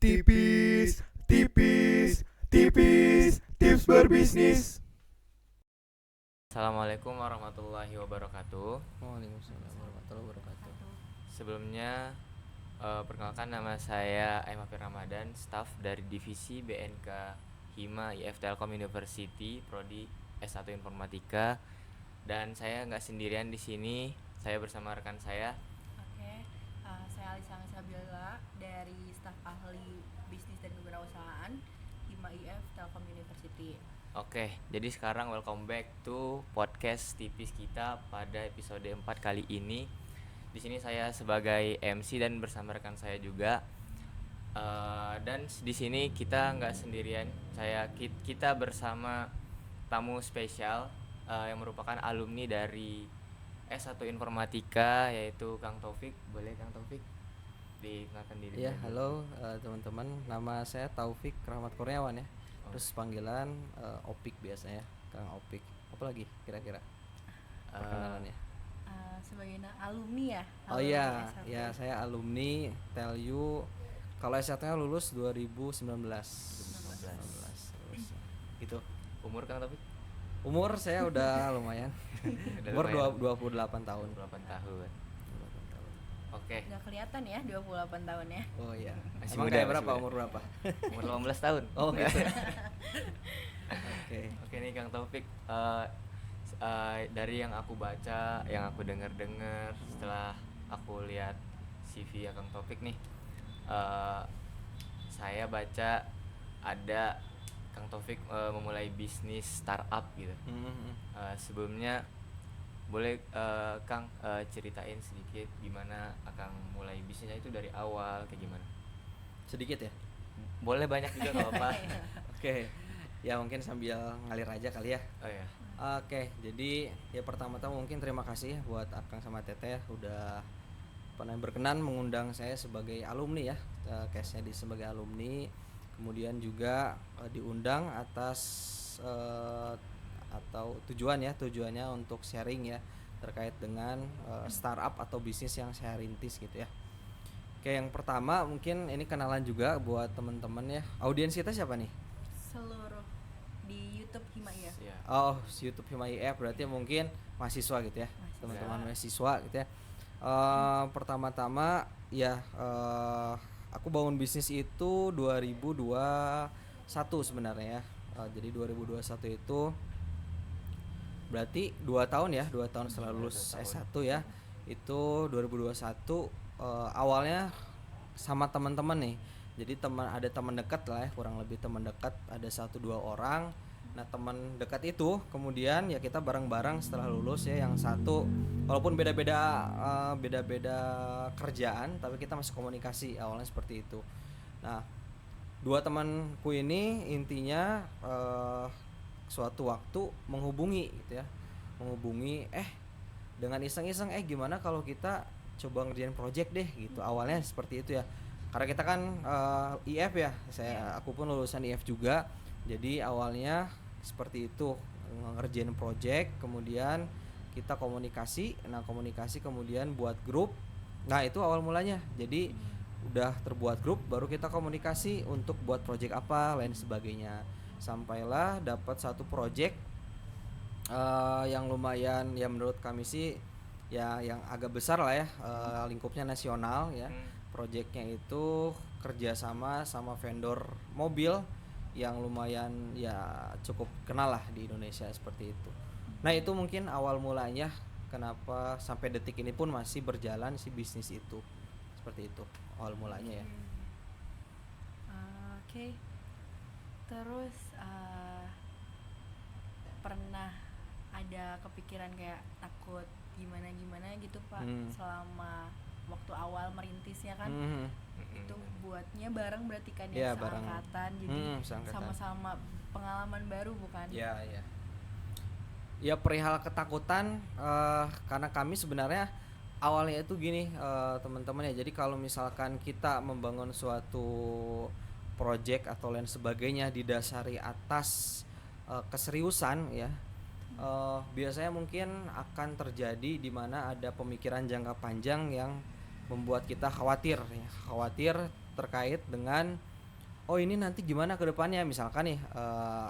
Tipis, tipis, tipis, tips berbisnis. Assalamualaikum warahmatullahi wabarakatuh. Waalaikumsalam warahmatullahi wabarakatuh. Sebelumnya, perkenalkan nama saya Aimafir Ramadan, staf dari divisi BNK Hima IF Telkom University, Prodi S1 Informatika. Dan saya nggak sendirian di sini, saya bersama rekan saya. Oke, saya Alisa Sabila dari staf ahli bisnis dan kewirausahaan Hima IF Telkom University. Oke, jadi sekarang welcome back to podcast tipis kita pada episode 4 kali ini. Di sini saya sebagai MC dan bersama rekan saya juga. Dan di sini kita nggak sendirian. Kita bersama tamu spesial yang merupakan alumni dari S1 Informatika, yaitu Kang Taufik. Boleh Kang Taufik dikenalkan diri? Ya, halo teman-teman. Nama saya Taufik Rahmat Kurniawan ya. Terus panggilan Opik biasanya, Kang Opik. Apa lagi kira-kira perkenalannya? Sebagai alumni ya. Oh iya, S1. ya saya alumni TELU. Kalau S1-nya lulus 2019. 2019 lulus. Gitu. Umur Kang Taufik? Umur saya udah lumayan. Umur lumayan. 28 tahun. 28 tahun. 28 tahun. Oke. Nggak kelihatan ya 28 tahun ya. Oh iya. Masih Emang muda, kayak masih berapa? muda. Umur berapa? Umur 18 tahun. Oh gitu. Oke. Oke nih Kang Taufik, dari yang aku baca, yang aku dengar setelah aku lihat CV ya Kang Taufik nih, saya baca ada Kang Taufik memulai bisnis startup gitu. Sebelumnya boleh Kang ceritain sedikit gimana Akang mulai bisnisnya itu dari awal kayak gimana? Sedikit ya. Boleh banyak juga nggak apa-apa. Oke. Ya mungkin sambil ngalir aja kali ya. Oh ya. Oke, jadi ya pertama-tama mungkin terima kasih ya buat Akang sama Teteh udah pernah berkenan mengundang saya sebagai alumni ya, case-nya sebagai alumni. Kemudian juga diundang atas atau tujuannya untuk sharing ya terkait dengan startup atau bisnis yang saya rintis gitu ya. Oke, yang pertama mungkin ini kenalan juga buat teman-teman ya. Audiens kita siapa nih? Seluruh di YouTube Hima IF. Iya. Oh, YouTube Hima IF berarti mungkin mahasiswa gitu ya, teman-teman mahasiswa gitu ya. Pertama-tama ya aku bangun bisnis itu 2021 sebenarnya ya. Jadi 2021 itu berarti 2 tahun ya, 2 tahun setelah lulus 2 tahun. S1 ya. Itu 2021 awalnya sama teman-teman nih. Jadi ada teman dekat lah ya, kurang lebih teman dekat ada 1-2 orang. Nah, teman dekat itu kemudian ya kita bareng-bareng setelah lulus ya, yang satu walaupun beda-beda kerjaan tapi kita masih komunikasi, awalnya seperti itu. Nah, 2 temanku ini intinya suatu waktu menghubungi gitu ya. Menghubungi dengan iseng-iseng gimana kalau kita coba ngerjain project deh gitu. Awalnya seperti itu ya. Karena kita kan IF ya, aku pun lulusan IF juga. Jadi awalnya seperti itu, ngerjain project, kemudian kita komunikasi. Nah, komunikasi kemudian buat grup. Nah, itu awal mulanya. Jadi udah terbuat grup baru kita komunikasi untuk buat project apa, lain sebagainya. Sampailah dapat satu project yang lumayan ya menurut kami sih ya yang agak besar lah ya, lingkupnya nasional ya. Projectnya itu kerjasama sama vendor mobil yang lumayan ya cukup kenal lah di Indonesia seperti itu. Nah, itu mungkin awal mulanya kenapa sampai detik ini pun masih berjalan si bisnis itu. Seperti itu awal mulanya ya. Oke. Terus pernah ada kepikiran kayak takut gimana gitu Pak selama waktu awal merintisnya kan? Itu buatnya bareng berarti kan ya, seangkatan. Jadi seangkatan. sama-sama pengalaman baru bukan? Ya. Ya perihal ketakutan karena kami sebenarnya awalnya itu gini teman-teman ya. Jadi kalau misalkan kita membangun suatu project atau lain sebagainya didasari atas keseriusan ya, biasanya mungkin akan terjadi di mana ada pemikiran jangka panjang yang membuat kita khawatir terkait dengan oh ini nanti gimana ke depannya, misalkan nih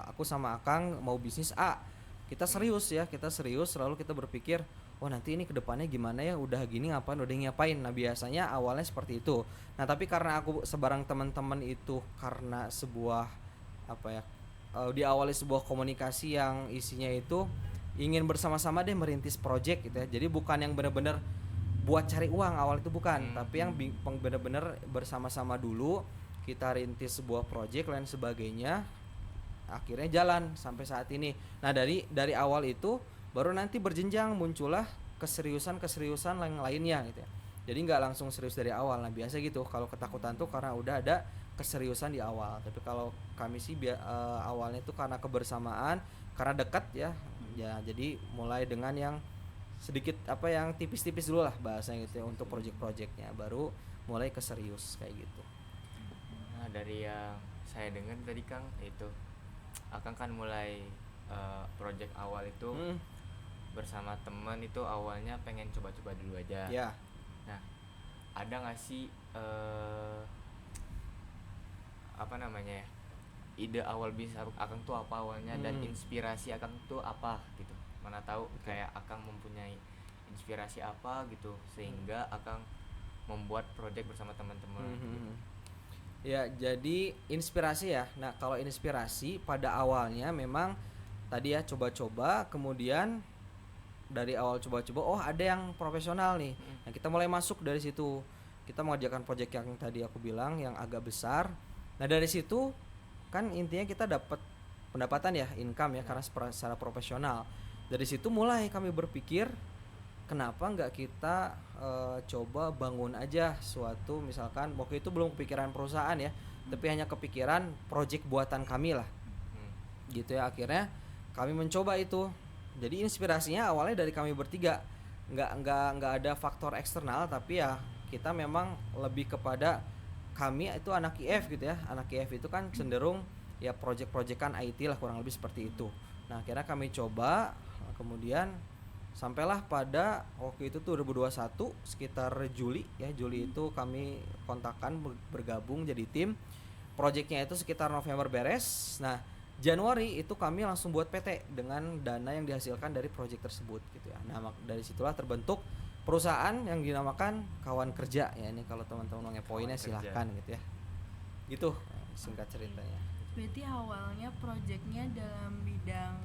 aku sama Akang mau bisnis A, kita serius lalu kita berpikir oh nanti ini ke depannya gimana ya, udah gini ngapain, udah ngapain. Nah biasanya awalnya seperti itu. Nah tapi karena aku sebarang teman-teman itu karena sebuah apa ya, diawali sebuah komunikasi yang isinya itu ingin bersama-sama deh merintis project gitu ya. Jadi bukan yang benar-benar buat cari uang awal itu, bukan, tapi yang benar-benar bersama-sama dulu kita rintis sebuah project lain sebagainya, akhirnya jalan sampai saat ini. Nah dari awal itu baru nanti berjenjang muncullah keseriusan yang lainnya gitu ya. Jadi nggak langsung serius dari awal. Nah biasa gitu kalau ketakutan tuh karena udah ada keseriusan di awal. Tapi kalau kami sih awalnya tuh karena kebersamaan, karena dekat ya. Ya jadi mulai dengan yang sedikit apa yang tipis-tipis dulu lah bahasanya gitu ya untuk project-projectnya, baru mulai ke serius kayak gitu. Nah dari yang saya dengar tadi Kang, itu Akang kan mulai project awal itu bersama teman itu awalnya pengen coba-coba dulu aja. Ya. Nah ada nggak sih apa namanya ya, ide awal bisnis Akang tuh apa awalnya, dan inspirasi Akang tuh apa gitu? Mana tahu kayak Akang mempunyai inspirasi apa gitu sehingga Akang membuat project bersama teman-teman. Gitu. Ya jadi inspirasi ya. Nah kalau inspirasi pada awalnya memang tadi ya coba-coba, kemudian dari awal coba-coba oh ada yang profesional nih. Nah kita mulai masuk dari situ, kita mengerjakan project yang tadi aku bilang yang agak besar. Nah dari situ kan intinya kita dapat pendapatan ya, income ya, karena secara profesional. Dari situ mulai kami berpikir kenapa nggak kita coba bangun aja suatu, misalkan waktu itu belum kepikiran perusahaan ya, tapi hanya kepikiran project buatan kami lah. Gitu ya, akhirnya kami mencoba itu. Jadi inspirasinya awalnya dari kami bertiga, nggak ada faktor eksternal, tapi ya kita memang lebih kepada kami itu anak IF gitu ya. Anak IF itu kan cenderung ya project-projectan IT lah, kurang lebih seperti itu. Nah akhirnya kami coba, kemudian sampailah pada waktu itu tuh 2021 sekitar Juli ya, Juli itu kami kontakkan bergabung jadi tim. Projectnya itu sekitar November beres. Nah Januari itu kami langsung buat PT dengan dana yang dihasilkan dari project tersebut gitu ya. Nah dari situlah terbentuk perusahaan yang dinamakan Kawan Kerja ya. Ini kalau teman-teman mau ngepoinnya silahkan gitu ya. Gitu singkat ceritanya. Berarti awalnya projectnya dalam bidang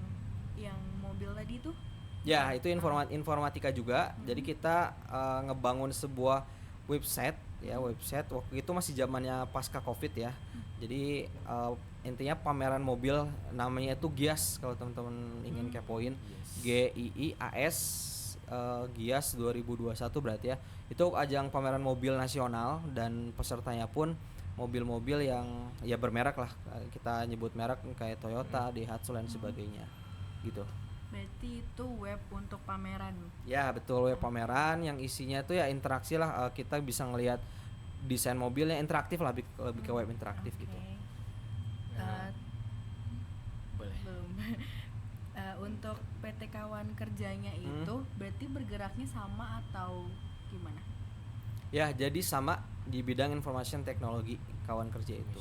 yang mobil tadi tuh? Ya itu informatika juga. Jadi kita ngebangun sebuah website ya, website waktu itu masih zamannya pasca Covid ya. Jadi intinya pameran mobil, namanya itu GIAS kalau teman-teman ingin kepoin. GIIAS GIAS 2021 berarti ya. Itu ajang pameran mobil nasional dan pesertanya pun mobil-mobil yang ya bermerek lah. Kita nyebut merek kayak Toyota, Daihatsu dan sebagainya. Gitu. Berarti itu web untuk pameran. Ya betul, web pameran yang isinya tuh ya interaksi lah, kita bisa ngelihat desain mobilnya interaktif lah, lebih ke web interaktif gitu. Boleh. Belum. Untuk PT Kawan Kerjanya itu berarti bergeraknya sama atau gimana? Ya jadi sama di bidang information technology Kawan Kerja itu.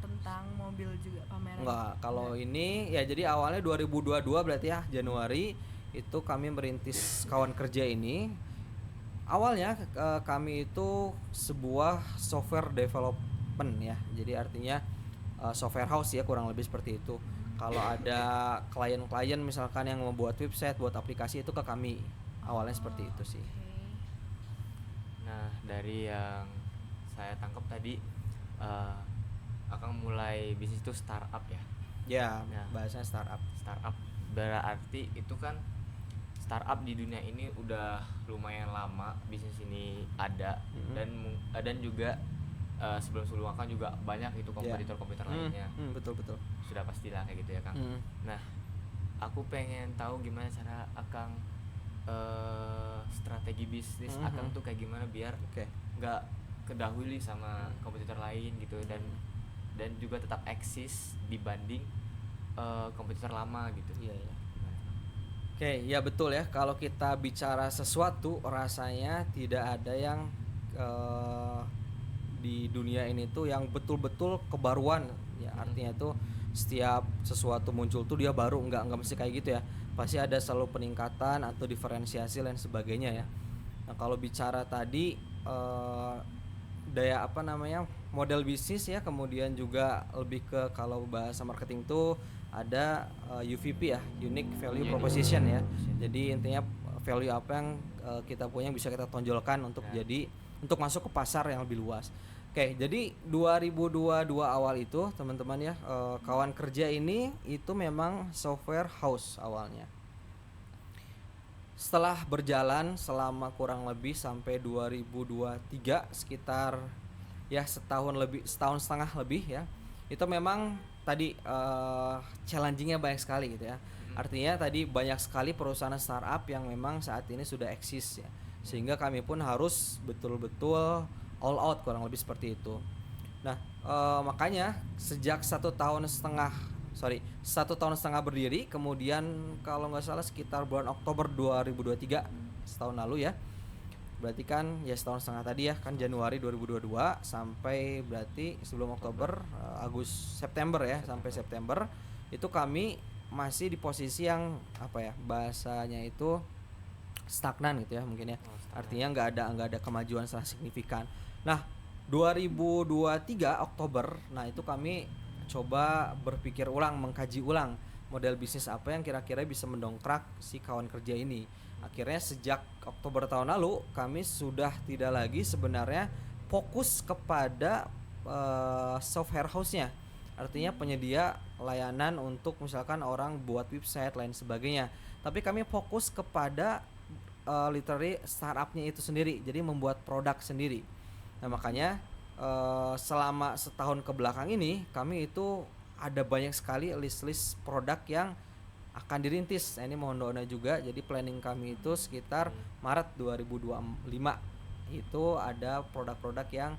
Tentang mobil juga pameran? Enggak, kalau ini ya jadi awalnya 2022 berarti ya, Januari itu kami merintis Kawan Kerja ini. Awalnya kami itu sebuah software development ya, jadi artinya software house ya, kurang lebih seperti itu. Kalau ada klien-klien misalkan yang membuat website, buat aplikasi, itu ke kami. Awalnya seperti itu sih. Nah dari yang saya tangkap tadi Akang mulai bisnis itu startup ya? Ya, bahasanya startup. Startup berarti itu kan startup di dunia ini udah lumayan lama bisnis ini ada, dan juga sebelum Akang juga banyak itu kompetitor lainnya. Betul. Sudah pastilah kayak gitu ya Kang. Nah aku pengen tahu gimana cara Akang strategi bisnis Akang tuh kayak gimana biar nggak kedahului sama kompetitor lain gitu, dan juga tetap eksis dibanding kompetitor lama gitu. Iya. Oke, ya betul ya. Kalau kita bicara sesuatu rasanya tidak ada yang di dunia ini tuh yang betul-betul kebaruan ya, artinya tuh setiap sesuatu muncul tuh dia baru, nggak mesti kayak gitu ya, pasti ada selalu peningkatan atau diferensiasi dan sebagainya ya. Nah kalau bicara tadi daya model bisnis ya, kemudian juga lebih ke kalau bahasa marketing tuh ada UVP ya, Unique Value Proposition ya. Jadi intinya value apa yang kita punya yang bisa kita tonjolkan untuk untuk masuk ke pasar yang lebih luas. Oke, jadi 2022 awal itu teman-teman ya, kawan kerja ini itu memang software house awalnya. Setelah berjalan selama kurang lebih sampai 2023, sekitar ya setahun setengah lebih ya, itu memang tadi challengingnya banyak sekali gitu ya. Artinya tadi banyak sekali perusahaan startup yang memang saat ini sudah eksis ya, sehingga kami pun harus betul-betul all out, kurang lebih seperti itu. Nah makanya sejak 1 tahun setengah berdiri, kemudian kalau nggak salah sekitar bulan Oktober 2023, setahun lalu ya, berarti kan ya setahun setengah tadi ya kan, Januari 2022 sampai berarti sebelum Oktober, September ya, sampai September itu kami masih di posisi yang bahasanya itu stagnan gitu ya mungkin ya. Artinya nggak ada kemajuan secara signifikan. Nah 2023 Oktober, nah itu kami coba berpikir ulang, mengkaji ulang model bisnis apa yang kira-kira bisa mendongkrak si kawan kerja ini. Akhirnya sejak Oktober tahun lalu kami sudah tidak lagi sebenarnya fokus kepada software house-nya, artinya penyedia layanan untuk misalkan orang buat website lain sebagainya, tapi kami fokus kepada literally startupnya itu sendiri, jadi membuat produk sendiri. Nah makanya selama setahun ke belakang ini kami itu ada banyak sekali list produk yang akan dirintis. Nah, ini mohon doanya juga, jadi planning kami itu sekitar Maret 2025 itu ada produk-produk yang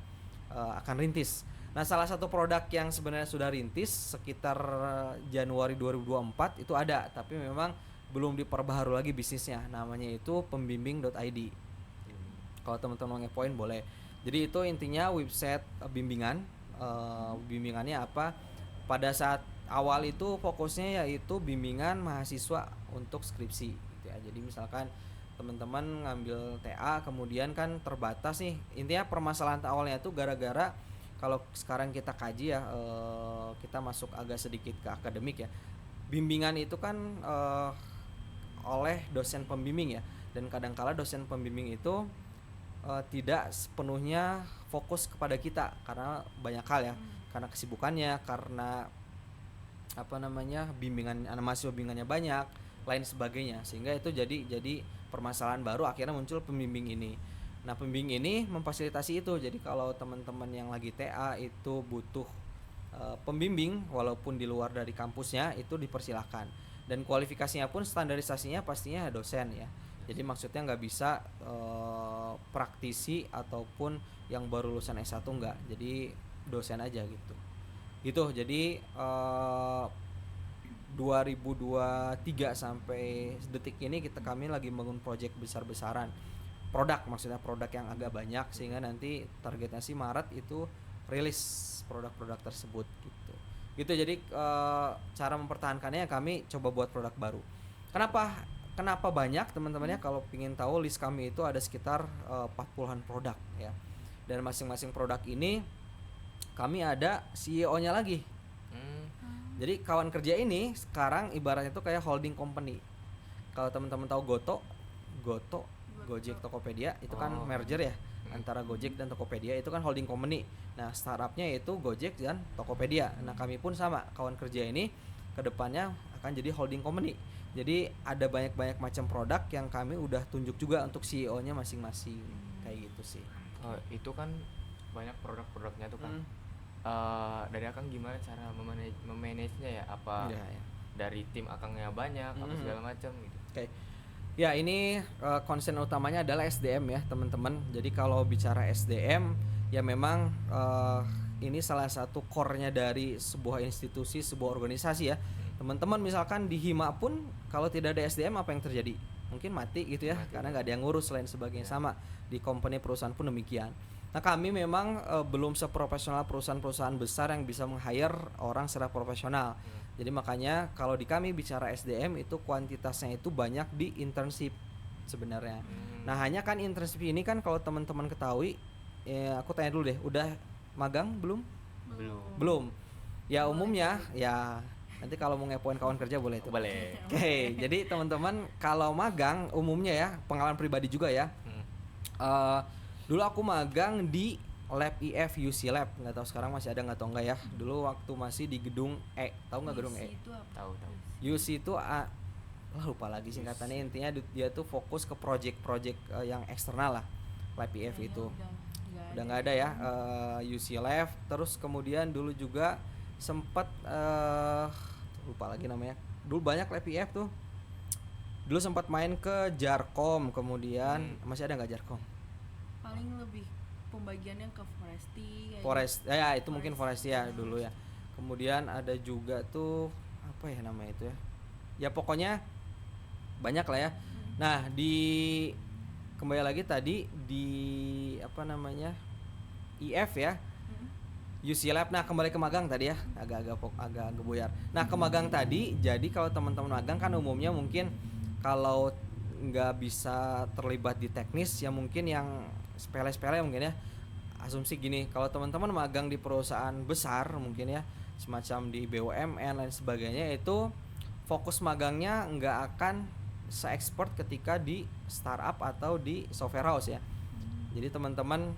akan rintis. Nah salah satu produk yang sebenarnya sudah rintis sekitar Januari 2024 itu ada, tapi memang belum diperbaharui lagi bisnisnya, namanya itu pembimbing.id. Kalau teman-teman ngepoin boleh. Jadi itu intinya website bimbingan. Bimbingannya apa? Pada saat awal itu fokusnya yaitu bimbingan mahasiswa untuk skripsi gitu ya. Jadi misalkan teman-teman ngambil TA kemudian kan terbatas nih. Intinya permasalahan awalnya itu gara-gara kalau sekarang kita kaji ya, kita masuk agak sedikit ke akademik ya. Bimbingan itu kan oleh dosen pembimbing ya, dan kadangkala dosen pembimbing itu tidak sepenuhnya fokus kepada kita karena banyak hal ya, karena kesibukannya, karena mahasiswa bimbingannya banyak, lain sebagainya, sehingga itu jadi permasalahan baru, akhirnya muncul pembimbing ini. Nah pembimbing ini memfasilitasi itu, jadi kalau teman-teman yang lagi TA itu butuh pembimbing walaupun di luar dari kampusnya itu dipersilahkan, dan kualifikasinya pun standarisasinya pastinya dosen ya. Jadi maksudnya nggak bisa praktisi ataupun yang baru lulusan S1 enggak, jadi dosen aja gitu. Jadi 2023 sampai detik ini kami lagi bangun project besar-besaran, produk yang agak banyak, sehingga nanti targetnya sih Maret itu rilis produk-produk tersebut gitu. Jadi cara mempertahankannya kami coba buat produk baru. Kenapa banyak teman-temannya? Kalau ingin tahu, list kami itu ada sekitar 40-an produk ya. Dan masing-masing produk ini kami ada CEO-nya lagi. Jadi kawan kerja ini sekarang ibaratnya itu kayak holding company. Kalau teman-teman tahu Gojek, Tokopedia itu kan merger ya antara Gojek dan Tokopedia, itu kan holding company. Nah startupnya itu Gojek dan Tokopedia. Nah kami pun sama, kawan kerja ini kedepannya akan jadi holding company. Jadi ada banyak macam produk yang kami udah tunjuk juga untuk CEO-nya masing-masing, kayak gitu sih. Itu kan banyak produk-produknya tuh kan. Dari Akang gimana cara memanage-nya ya? Apa dari tim Akangnya banyak, apa segala macam gitu? Oke. Ya ini concern utamanya adalah SDM ya teman-teman. Jadi kalau bicara SDM ya memang ini salah satu core-nya dari sebuah institusi, sebuah organisasi ya. Teman-teman misalkan di Hima pun kalau tidak ada SDM apa yang terjadi? Mungkin mati gitu ya, karena nggak ada yang ngurus lain sebagainya. Sama di company perusahaan pun demikian. Nah kami memang belum seprofesional perusahaan-perusahaan besar yang bisa meng-hire orang secara profesional. Jadi makanya kalau di kami bicara SDM itu kuantitasnya itu banyak di internship sebenarnya. Nah hanya kan internship ini kan kalau teman-teman ketahui, aku tanya dulu deh, udah magang belum? Belum. Ya umumnya ya nanti kalau mau ngepoin kawan kerja boleh tuh. Boleh. Oke, jadi teman-teman kalau magang umumnya ya pengalaman pribadi juga ya. Dulu aku magang di Lab IF UC Lab, nggak tahu sekarang masih ada nggak atau enggak ya. Dulu waktu masih di gedung tahu nggak gedung E? Tahu. UC itu lupa lagi singkatannya, intinya dia tuh fokus ke project-project yang eksternal lah. Lab IF itu udah nggak ada ya. UC Lab, terus kemudian dulu juga sempat lupa lagi namanya. Dulu banyak Lab IF tuh. Dulu sempat main ke Jarkom, kemudian masih ada nggak Jarkom? Paling lebih pembagiannya ke Forest ya itu mungkin Forest ya dulu ya. Kemudian ada juga tuh apa ya namanya itu ya. Ya pokoknya banyak lah ya. Nah, kembali lagi tadi di apa namanya? IF ya. UC Lab. Nah, kembali ke magang tadi ya. Agak buyar. Nah, ke magang tadi, jadi kalau teman-teman magang kan umumnya mungkin kalau nggak bisa terlibat di teknis ya mungkin yang sepele-sepele mungkin ya. Asumsi gini, kalau teman-teman magang di perusahaan besar mungkin ya semacam di BUMN dan sebagainya, itu fokus magangnya nggak akan se-expert ketika di startup atau di software house ya. Jadi teman-teman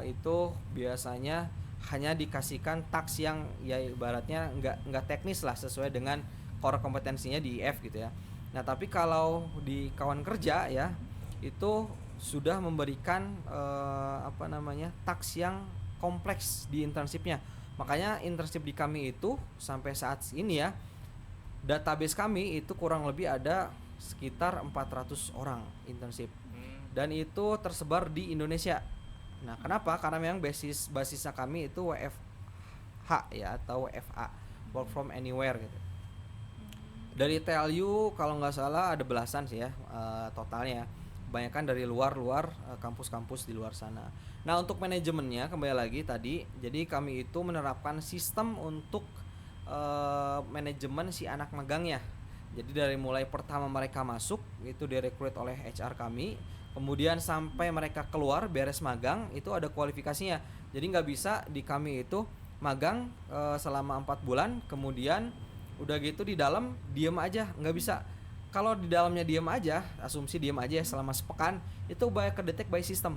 itu biasanya hanya dikasihkan task yang ya ibaratnya nggak teknis lah sesuai dengan core kompetensinya di IF gitu ya. Nah tapi kalau di kawan kerja ya itu sudah memberikan task yang kompleks di internshipnya. Makanya internship di kami itu sampai saat ini ya, database kami itu kurang lebih ada sekitar 400 orang internship. Dan itu tersebar di Indonesia. Nah, kenapa? Karena memang basisnya kami itu WFH ya atau WFA, work from anywhere gitu. Dari TLU kalau nggak salah ada belasan sih ya totalnya. Kebanyakan dari luar kampus-kampus di luar sana. Nah untuk manajemennya kembali lagi tadi, jadi kami itu menerapkan sistem untuk manajemen si anak magangnya. Jadi dari mulai pertama mereka masuk itu direkrut oleh HR kami, kemudian sampai mereka keluar beres magang itu ada kualifikasinya. Jadi nggak bisa di kami itu magang selama 4 bulan, kemudian udah gitu di dalam diem aja, nggak bisa. Kalau di dalamnya diam aja, asumsi diam aja ya selama sepekan, itu banyak kedetek by system.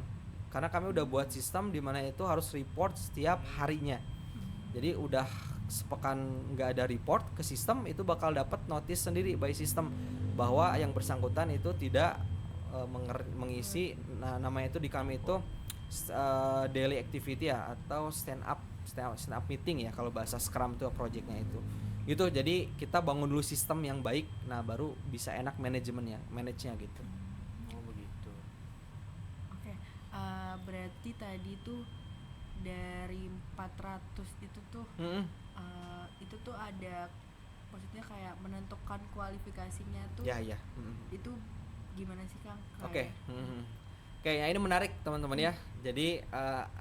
Karena kami udah buat sistem di mana itu harus report setiap harinya. Jadi udah sepekan nggak ada report ke sistem, itu bakal dapat notice sendiri by system bahwa yang bersangkutan itu tidak mengisi, nah namanya itu di kami itu daily activity ya atau stand up meeting ya kalau bahasa Scrum itu projectnya itu. Gitu, jadi kita bangun dulu sistem yang baik, nah baru bisa enak manage-nya gitu. Oh begitu. Oke, berarti tadi tuh dari 400 itu tuh itu tuh ada maksudnya kayak menentukan kualifikasinya tuh. Ya. Itu gimana sih Kang? Oke, ya ini menarik teman-teman ya. Jadi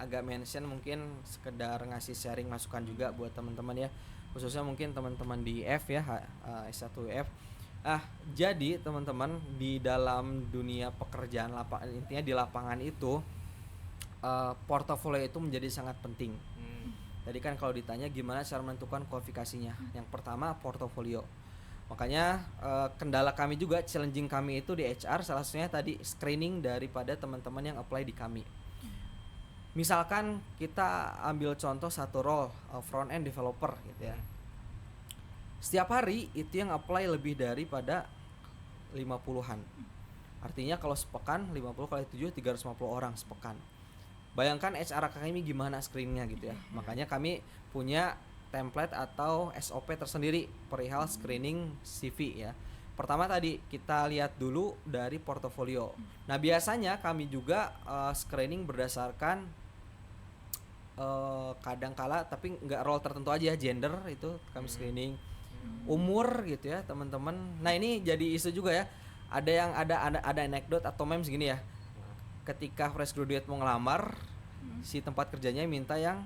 agak mention mungkin sekedar ngasih sharing masukan juga buat teman-teman ya. Khususnya mungkin teman-teman di F ya, S1F. Jadi teman-teman di dalam dunia pekerjaan intinya di lapangan itu portofolio itu menjadi sangat penting. Tadi kan kalau ditanya gimana cara menentukan kualifikasinya, yang pertama portofolio. Makanya kendala kami juga, challenging kami itu di HR salah satunya tadi screening daripada teman-teman yang apply di kami. Misalkan kita ambil contoh satu role front end developer gitu ya. Setiap hari itu yang apply lebih daripada 50-an. Artinya kalau sepekan 50 kali 7 350 orang sepekan. Bayangkan HR kami gimana screeningnya gitu ya. Makanya kami punya template atau SOP tersendiri perihal screening CV ya. Pertama tadi kita lihat dulu dari portofolio. Nah biasanya kami juga screening berdasarkan kadangkala tapi nggak role tertentu aja, gender itu kami screening, umur gitu ya teman-teman. Nah ini jadi isu juga ya. Ada yang ada anekdot atau memes gini ya. Ketika fresh graduate mau ngelamar, si tempat kerjanya minta yang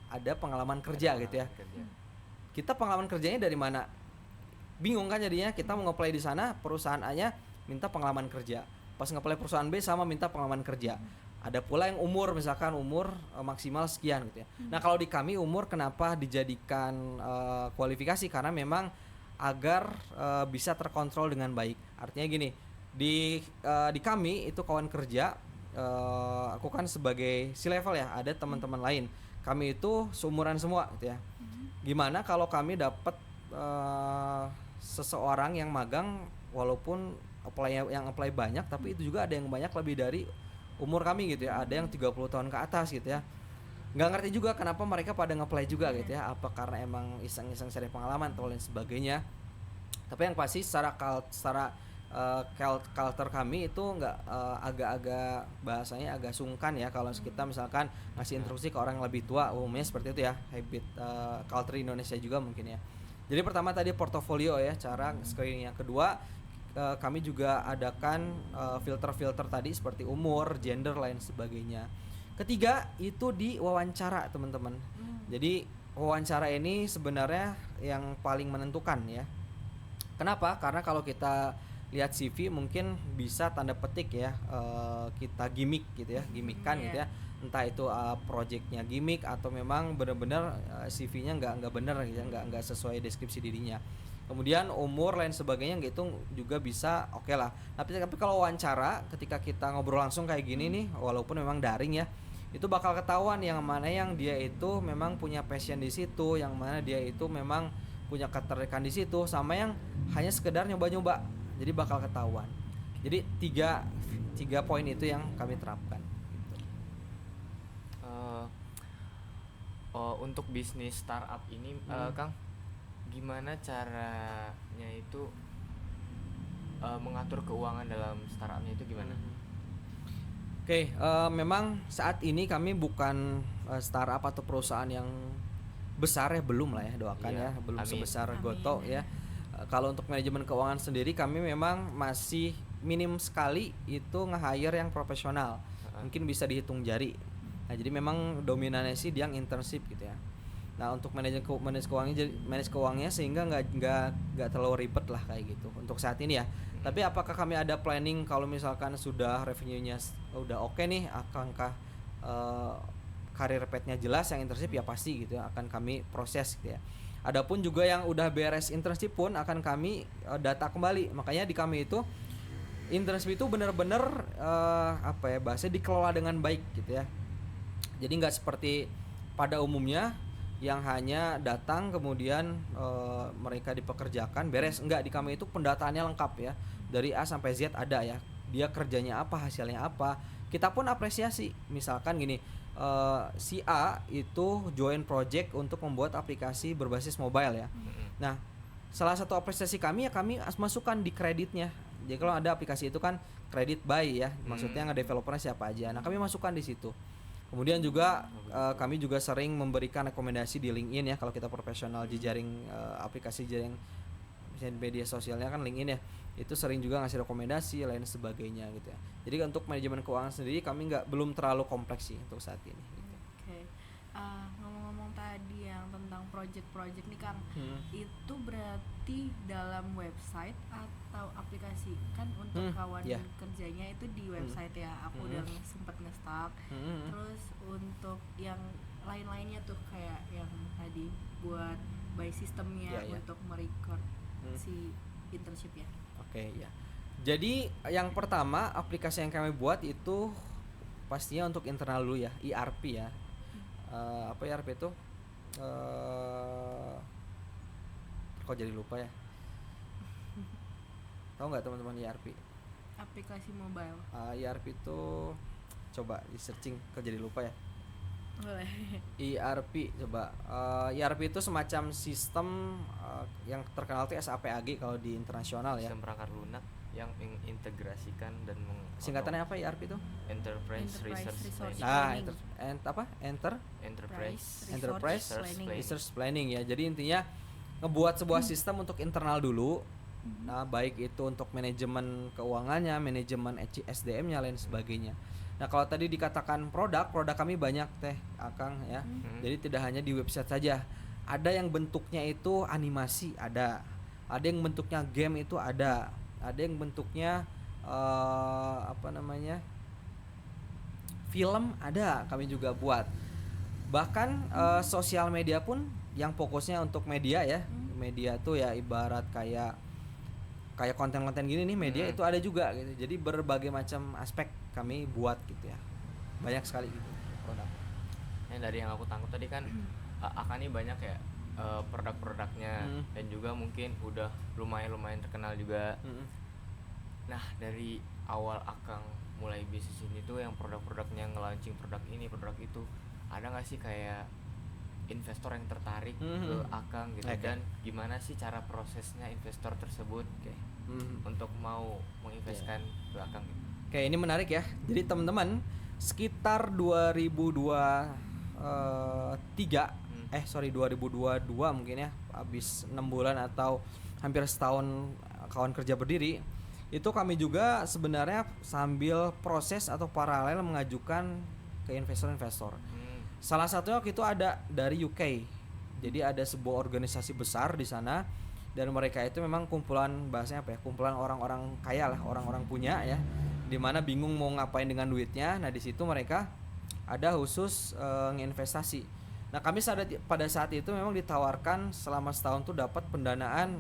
ada pengalaman kerja gitu ya. Kita pengalaman kerjanya dari mana? Bingung kan jadinya, kita mau nge-apply di sana, perusahaan A-nya minta pengalaman kerja. Pas nge-apply perusahaan B sama minta pengalaman kerja. Ada pula yang umur, misalkan umur maksimal sekian gitu ya. Nah, kalau di kami umur kenapa dijadikan kualifikasi? Karena memang agar bisa terkontrol dengan baik. Artinya gini, di kami itu kawan kerja, aku kan sebagai si level ya, ada teman-teman lain. Kami itu seumuran semua gitu ya. Gimana kalau kami dapat seseorang yang magang, walaupun yang apply banyak, tapi itu juga ada yang banyak lebih dari umur kami gitu ya. Ada yang 30 tahun ke atas gitu ya. Nggak ngerti juga kenapa mereka pada nge-apply juga gitu ya. Apa karena emang iseng-iseng cari pengalaman atau lain sebagainya. Tapi yang pasti secara culture kami itu nggak agak-agak bahasanya agak sungkan ya kalau kita misalkan ngasih instruksi ke orang yang lebih tua, umumnya seperti itu ya, habit culture Indonesia juga mungkin ya. Jadi pertama tadi portofolio ya, cara screening. Yang kedua kami juga adakan filter-filter tadi seperti umur, gender, lain sebagainya. Ketiga itu di wawancara teman-teman. Jadi wawancara ini sebenarnya yang paling menentukan ya. Kenapa? Karena kalau kita lihat CV mungkin bisa tanda petik ya, kita gimmick gitu ya, gimmickan gitu ya. Entah itu projectnya gimmick atau memang benar-benar CV-nya nggak benar gitu ya, nggak sesuai deskripsi dirinya. Kemudian umur lain sebagainya itu juga bisa oke lah. Tapi kalau wawancara ketika kita ngobrol langsung kayak gini nih, walaupun memang daring ya, itu bakal ketahuan yang mana yang dia itu memang punya passion di situ, yang mana dia itu memang punya ketertarikan di situ, sama yang hanya sekedar nyoba-nyoba. Jadi bakal ketahuan. Jadi tiga poin itu yang kami terapkan. Untuk bisnis startup ini, Kang, gimana caranya itu mengatur keuangan dalam startupnya itu gimana? Oke, memang saat ini kami bukan startup atau perusahaan yang besar ya, belum lah ya, doakan ya, belum amin. Sebesar Goto ya. Kalau untuk manajemen keuangan sendiri kami memang masih minim sekali itu nge-hire yang profesional. Mungkin bisa dihitung jari. Nah, jadi memang dominannya sih dia yang internship gitu ya. Nah, untuk manage keuangannya sehingga nggak terlalu ribet lah kayak gitu untuk saat ini ya. Tapi apakah kami ada planning kalau misalkan sudah revenue-nya udah oke nih, akankah karir path-nya jelas yang internship ya pasti gitu ya, akan kami proses gitu ya. Adapun juga yang udah beres internship pun akan kami data kembali. Makanya di kami itu internship itu benar-benar bahasanya dikelola dengan baik gitu ya. Jadi nggak seperti pada umumnya yang hanya datang kemudian mereka dipekerjakan beres. Enggak, di kami itu pendataannya lengkap ya, dari A sampai Z ada ya, dia kerjanya apa, hasilnya apa. Kita pun apresiasi, misalkan gini, si A itu join project untuk membuat aplikasi berbasis mobile ya. Nah, salah satu apresiasi kami ya, kami masukkan di kreditnya. Jadi kalau ada aplikasi itu kan kredit by ya, maksudnya nge-developernya siapa aja. Nah, kami masukkan di situ. Kemudian juga kami juga sering memberikan rekomendasi di LinkedIn ya, kalau kita profesional di jaring aplikasi jaring media sosialnya kan LinkedIn ya, itu sering juga ngasih rekomendasi lain sebagainya gitu ya. Jadi untuk manajemen keuangan sendiri kami belum terlalu kompleks sih untuk saat ini gitu. Oke. Ngomong-ngomong tadi yang tentang project-project nih Kang, itu berarti dalam website atau aplikasi? Kan untuk kawan kerjanya itu di website ya, aku udah sempet nge-stalk. Terus untuk yang lain-lainnya tuh kayak yang tadi buat by sistemnya untuk merecord si internship ya. Oke, ya. Jadi yang pertama aplikasi yang kami buat itu pastinya untuk internal dulu ya, ERP ya. Apa ERP itu? Kok jadi lupa ya? Tahu nggak teman-teman ERP? Aplikasi mobile. ERP itu coba di searching, kok jadi lupa ya? Boleh. ERP coba. ERP itu semacam sistem yang terkenal tuh SAP AG kalau di internasional ya. Sistem perangkat lunak yang mengintegrasikan dan singkatannya apa ERP itu? Enterprise Resource Planning. Enterprise Resource Planning ya. Jadi intinya ngebuat sebuah sistem untuk internal dulu. Nah, baik itu untuk manajemen keuangannya, manajemen SDM-nya lain sebagainya. Nah kalau tadi dikatakan produk kami banyak teh Akang ya. Jadi tidak hanya di website saja. Ada yang bentuknya itu animasi, ada yang bentuknya game itu ada yang bentuknya film ada, kami juga buat. Bahkan sosial media pun yang fokusnya untuk media ya. Media tuh ya ibarat kayak konten-konten gini nih, media itu ada juga gitu. Jadi berbagai macam aspek kami buat gitu ya. Banyak sekali gitu produk. Dari yang aku tangkap tadi kan Akang nih banyak ya produk-produknya dan juga mungkin udah lumayan terkenal juga. Nah, dari awal Akang mulai bisnis ini tuh yang produk-produknya nge-launching produk ini, produk itu, ada nggak sih kayak investor yang tertarik ke Akang gitu? Dan gimana sih cara prosesnya investor tersebut untuk mau menginvestkan ke Akang gitu? Oke, ini menarik ya. Jadi teman-teman, sekitar 2022 mungkin ya, habis 6 bulan atau hampir setahun kawan kerja berdiri, itu kami juga sebenarnya sambil proses atau paralel mengajukan ke investor-investor. Salah satunya waktu itu ada dari UK. Jadi ada sebuah organisasi besar di sana dan mereka itu memang kumpulan bahasanya apa ya? Kumpulan orang-orang kaya lah, orang-orang punya ya. Dimana bingung mau ngapain dengan duitnya. Nah di situ mereka ada khusus ngeinvestasi. Nah kami pada saat itu memang ditawarkan selama setahun tuh dapat pendanaan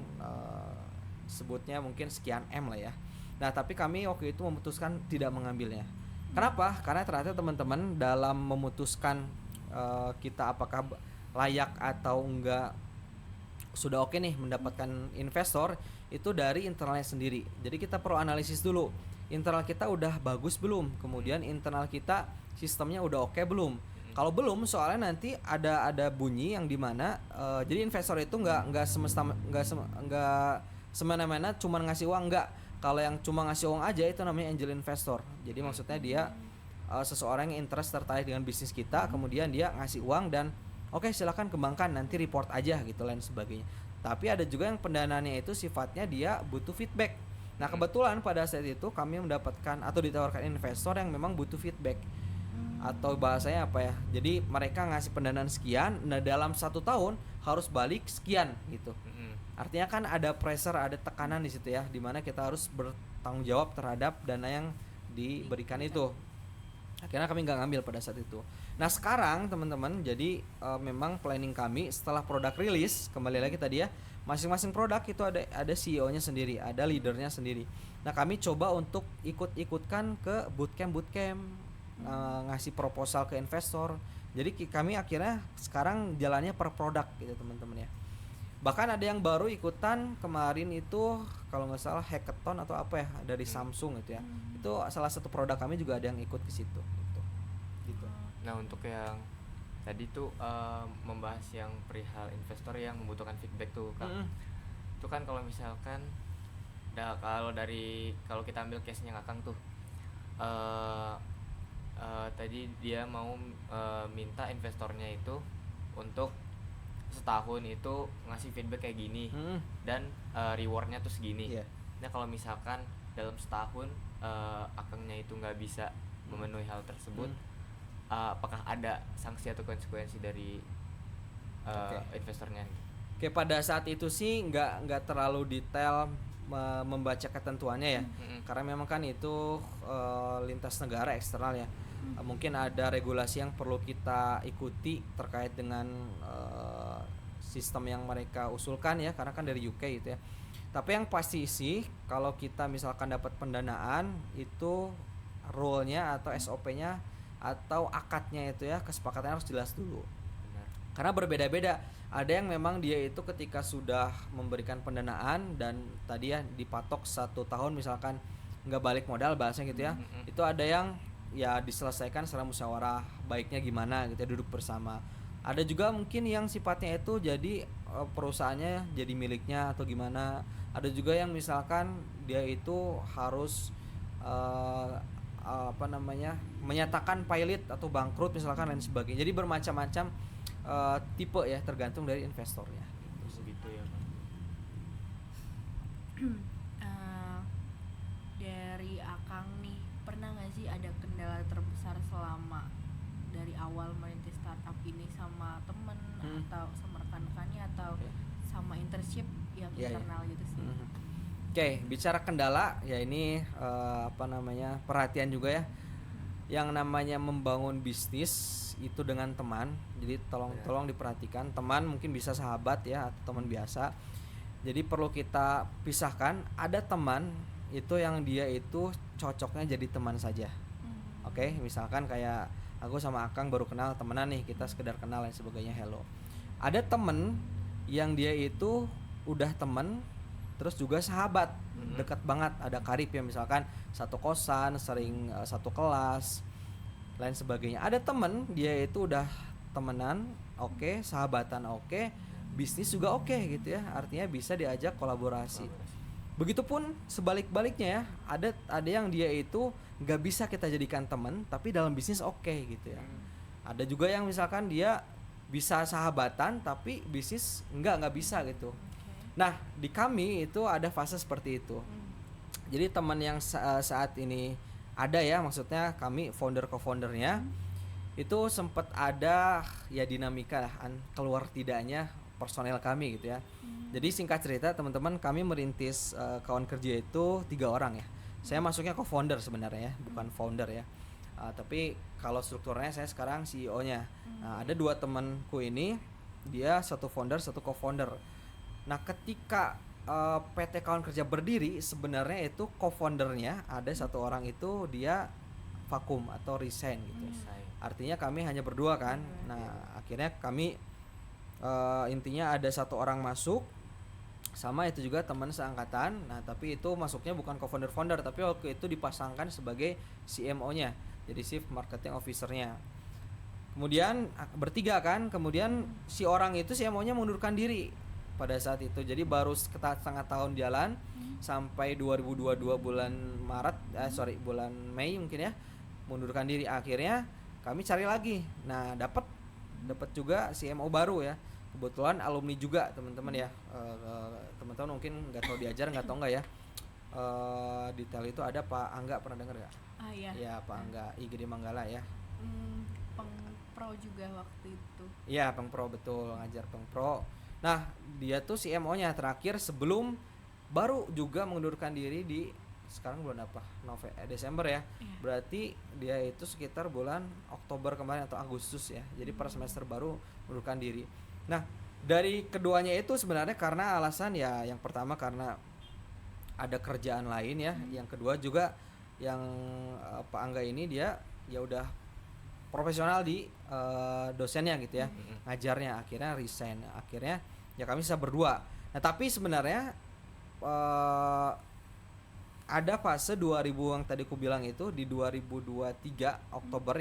sebutnya mungkin sekian M lah ya. Nah tapi kami waktu itu memutuskan tidak mengambilnya. Kenapa? Karena ternyata teman-teman dalam memutuskan kita apakah layak atau enggak sudah oke nih mendapatkan investor itu dari internalnya sendiri. Jadi kita perlu analisis dulu, internal kita udah bagus belum, kemudian internal kita sistemnya udah oke belum. Kalau belum, soalnya nanti ada bunyi yang dimana jadi investor itu nggak semena-mena cuma ngasih uang, enggak. Kalau yang cuma ngasih uang aja itu namanya angel investor. Jadi maksudnya dia seseorang yang interest tertarik dengan bisnis kita, kemudian dia ngasih uang dan oke, silakan kembangkan, nanti report aja gitu lain sebagainya. Tapi ada juga yang pendanaannya itu sifatnya dia butuh feedback. Nah kebetulan pada saat itu kami mendapatkan atau ditawarkan investor yang memang butuh feedback. Atau bahasanya apa ya, jadi mereka ngasih pendanaan sekian, nah dalam 1 tahun harus balik sekian gitu. Artinya kan ada pressure, ada tekanan di situ ya, dimana kita harus bertanggung jawab terhadap dana yang diberikan itu. Akhirnya kami nggak ngambil pada saat itu. Nah sekarang teman-teman, jadi memang planning kami setelah produk rilis, kembali lagi tadi ya, masing-masing produk itu ada CEO-nya sendiri, ada leadernya sendiri. Nah kami coba untuk ikutkan ke bootcamp, ngasih proposal ke investor. Jadi kami akhirnya sekarang jalannya per produk gitu teman-teman ya. Bahkan ada yang baru ikutan kemarin itu kalau nggak salah hackathon atau apa ya dari Samsung itu ya. Itu salah satu produk kami juga ada yang ikut ke situ gitu. Nah untuk yang tadi tuh membahas yang perihal investor yang membutuhkan feedback tuh Kang. Itu kan kalau misalkan kalau kita ambil case-nya Kakang tuh tadi dia mau minta investornya itu untuk setahun itu ngasih feedback kayak gini dan rewardnya tuh segini. Nah kalau misalkan dalam setahun Akangnya itu nggak bisa memenuhi hal tersebut, apakah ada sanksi atau konsekuensi dari investornya? Oke, pada saat itu sih nggak terlalu detail membaca ketentuannya ya, karena memang kan itu lintas negara eksternal ya. Mungkin ada regulasi yang perlu kita ikuti terkait dengan sistem yang mereka usulkan ya, karena kan dari UK gitu ya. Tapi yang pasti sih kalau kita misalkan dapat pendanaan itu rule-nya atau SOP-nya atau akadnya itu ya, kesepakatannya harus jelas dulu. Benar. Karena berbeda-beda. Ada yang memang dia itu ketika sudah memberikan pendanaan dan tadi ya dipatok 1 tahun misalkan nggak balik modal bahasanya gitu ya, itu ada yang ya diselesaikan secara musyawarah baiknya gimana gitu ya, duduk bersama. Ada juga mungkin yang sifatnya itu jadi perusahaannya jadi miliknya atau gimana. Ada juga yang misalkan dia itu harus menyatakan pilot atau bangkrut misalkan lain sebagainya. Jadi bermacam-macam tipe ya, tergantung dari investornya. Gitu ya Bang. Dari Akang nih pernah nggak sih ada kendala terbesar selama dari awal merintis startup ini, sama temen atau sama rekan-rekannya atau sama internship yang internal gitu sih? Oke, bicara kendala ya ini perhatian juga ya. Yang namanya membangun bisnis itu dengan teman. Jadi tolong diperhatikan. Teman mungkin bisa sahabat ya atau teman biasa. Jadi perlu kita pisahkan. Ada teman itu yang dia itu cocoknya jadi teman saja. Oke, misalkan kayak aku sama Akang baru kenal, temenan nih, kita sekedar kenal dan sebagainya, hello. Ada temen yang dia itu udah temen terus juga sahabat, dekat banget, ada karib ya, misalkan satu kosan, sering satu kelas, lain sebagainya. Ada temen dia itu udah temenan, oke, sahabatan oke, bisnis juga oke gitu ya, artinya bisa diajak kolaborasi. Begitupun sebalik-baliknya ya, ada yang dia itu nggak bisa kita jadikan teman, tapi dalam bisnis oke gitu ya. Ada juga yang misalkan dia bisa sahabatan, tapi bisnis nggak bisa gitu. Nah di kami itu ada fase seperti itu. Jadi teman yang saat ini ada ya, maksudnya kami founder co-foundernya itu sempat ada ya dinamika lah, keluar tidaknya personel kami gitu ya. Jadi singkat cerita teman-teman, kami merintis kawan kerja itu 3 orang ya. Saya masuknya co-founder sebenarnya ya, bukan founder ya. Tapi kalau strukturnya saya sekarang CEO-nya. Nah, ada 2 temanku ini, dia satu founder, satu co-founder. Nah, ketika PT kawan kerja berdiri, sebenarnya itu co-foundernya ada 1 orang itu dia vakum atau resign gitu. Artinya kami hanya berdua kan. Nah, akhirnya kami intinya ada 1 orang masuk, sama itu juga teman seangkatan. Nah, tapi itu masuknya bukan co-founder, tapi waktu itu dipasangkan sebagai CMO-nya, jadi Chief Marketing Officer-nya. Kemudian bertiga kan, kemudian si orang itu CMO-nya mundurkan diri pada saat itu. Jadi baru setengah tahun jalan sampai 2022 bulan bulan Mei mungkin ya, mundurkan diri. Akhirnya kami cari lagi. Nah, dapat juga CMO baru ya. Kebetulan alumni juga teman-teman ya. Teman-teman mungkin nggak tahu diajar, nggak tahu nggak ya. Detail itu ada Pak Angga, pernah dengar nggak? Iya. Ya Pak Angga, IGD Manggala ya. Pengpro juga waktu itu. Iya, Pengpro, betul, ngajar Pengpro. Nah, dia tuh CMO-nya terakhir sebelum baru juga mengundurkan diri di sekarang bulan apa? Desember ya. Berarti dia itu sekitar bulan Oktober kemarin atau Agustus ya. Jadi per semester baru mengundurkan diri. Nah, dari keduanya itu sebenarnya karena alasan ya, yang pertama karena ada kerjaan lain ya. Yang kedua juga yang Pak Angga ini dia ya udah profesional di dosennya gitu ya, ngajarnya, akhirnya resign. Akhirnya ya kami bisa berdua. Nah, tapi sebenarnya ada fase 2000 yang tadi aku bilang itu di 2023 Oktober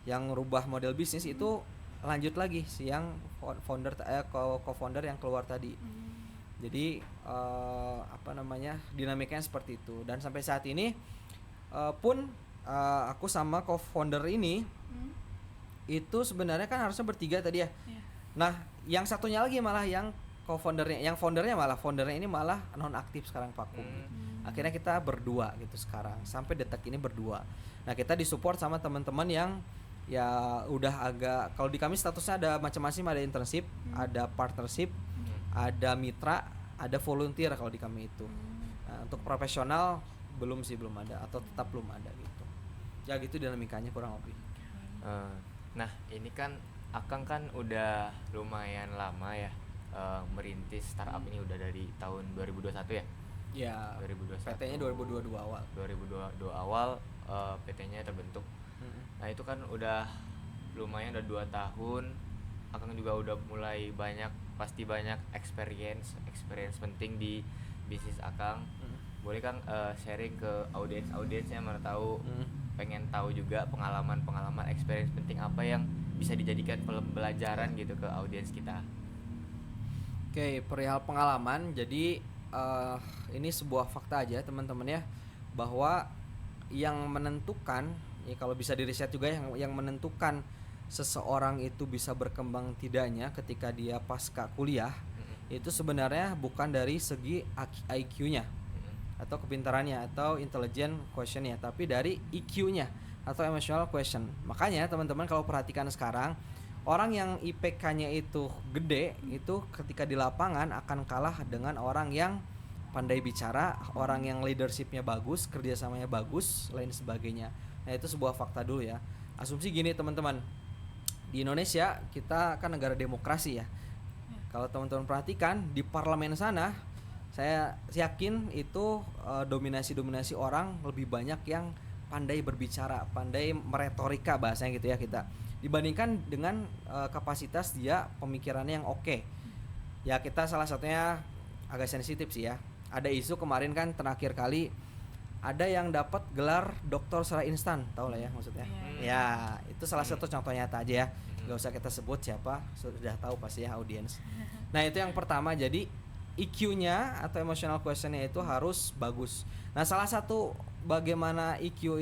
yang rubah model bisnis itu lanjut lagi si yang co-founder yang keluar tadi. Jadi dinamikanya seperti itu, dan sampai saat ini pun aku sama co-founder ini itu sebenarnya kan harusnya bertiga tadi ya. Nah, yang satunya lagi malah yang foundernya ini malah nonaktif sekarang, vakum. Akhirnya kita berdua gitu sekarang, sampai detik ini berdua. Nah, kita disupport sama teman-teman yang ya udah agak, kalau di kami statusnya ada macam-macam, ada internship, ada partnership, ada mitra, ada volunteer kalau di kami itu. Nah, untuk profesional belum ada atau tetap belum ada gitu. Ya gitu dinamikanya kurang lebih. Nah, ini kan Akang kan udah lumayan lama ya merintis startup ini, udah dari tahun 2021 ya? Ya, 2021. PT-nya 2022 awal. 2022 awal PT-nya terbentuk. Nah, itu kan udah lumayan, udah 2 tahun. Akang juga udah mulai pasti banyak experience penting di bisnis Akang. Boleh Kang sharing ke audiensnya, mana tahu pengen tahu juga pengalaman experience penting apa yang bisa dijadikan pembelajaran gitu ke audiens kita. Oke, perihal pengalaman, jadi ini sebuah fakta aja teman-teman ya, bahwa yang menentukan ya, kalau bisa diriset juga yang menentukan seseorang itu bisa berkembang tidaknya ketika dia pasca kuliah itu sebenarnya bukan dari segi IQ-nya atau kepintarannya atau intelligent questionnya, tapi dari EQ-nya atau emotional question. Makanya teman-teman kalau perhatikan sekarang, orang yang IPK-nya itu gede itu ketika di lapangan akan kalah dengan orang yang pandai bicara, orang yang leadershipnya bagus, kerjasamanya bagus, lain sebagainya. Nah itu sebuah fakta dulu ya. Asumsi gini teman-teman, di Indonesia kita kan negara demokrasi ya. Kalau teman-teman perhatikan di parlemen sana, saya yakin itu dominasi orang lebih banyak yang pandai berbicara, pandai meretorika bahasanya gitu ya kita, dibandingkan dengan kapasitas dia pemikirannya yang oke. Ya kita salah satunya agak sensitif sih ya. Ada isu kemarin kan terakhir kali ada yang dapat gelar doktor secara instan, tahu lah ya maksudnya. Ya itu salah satu contoh nyata aja ya. Gak usah kita sebut siapa, sudah tahu pasti ya audiens. Nah itu yang pertama, jadi EQ-nya atau emotional question-nya itu harus bagus. Nah salah satu bagaimana EQ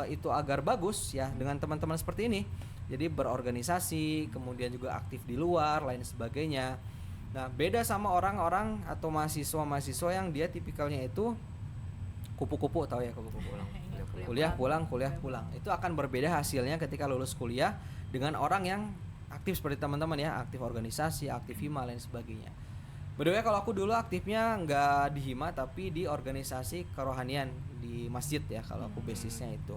itu agar bagus ya dengan teman-teman seperti ini. Jadi berorganisasi, kemudian juga aktif di luar, lain sebagainya. Nah beda sama orang-orang atau mahasiswa yang dia tipikalnya itu kupu-kupu, tahu ya kupu-kupu, kuliah pulang. Itu akan berbeda hasilnya ketika lulus kuliah dengan orang yang aktif seperti teman-teman ya, aktif organisasi, aktif hima, lain sebagainya. Beda kalau aku dulu aktifnya nggak di hima tapi di organisasi kerohanian di masjid ya kalau aku basisnya itu.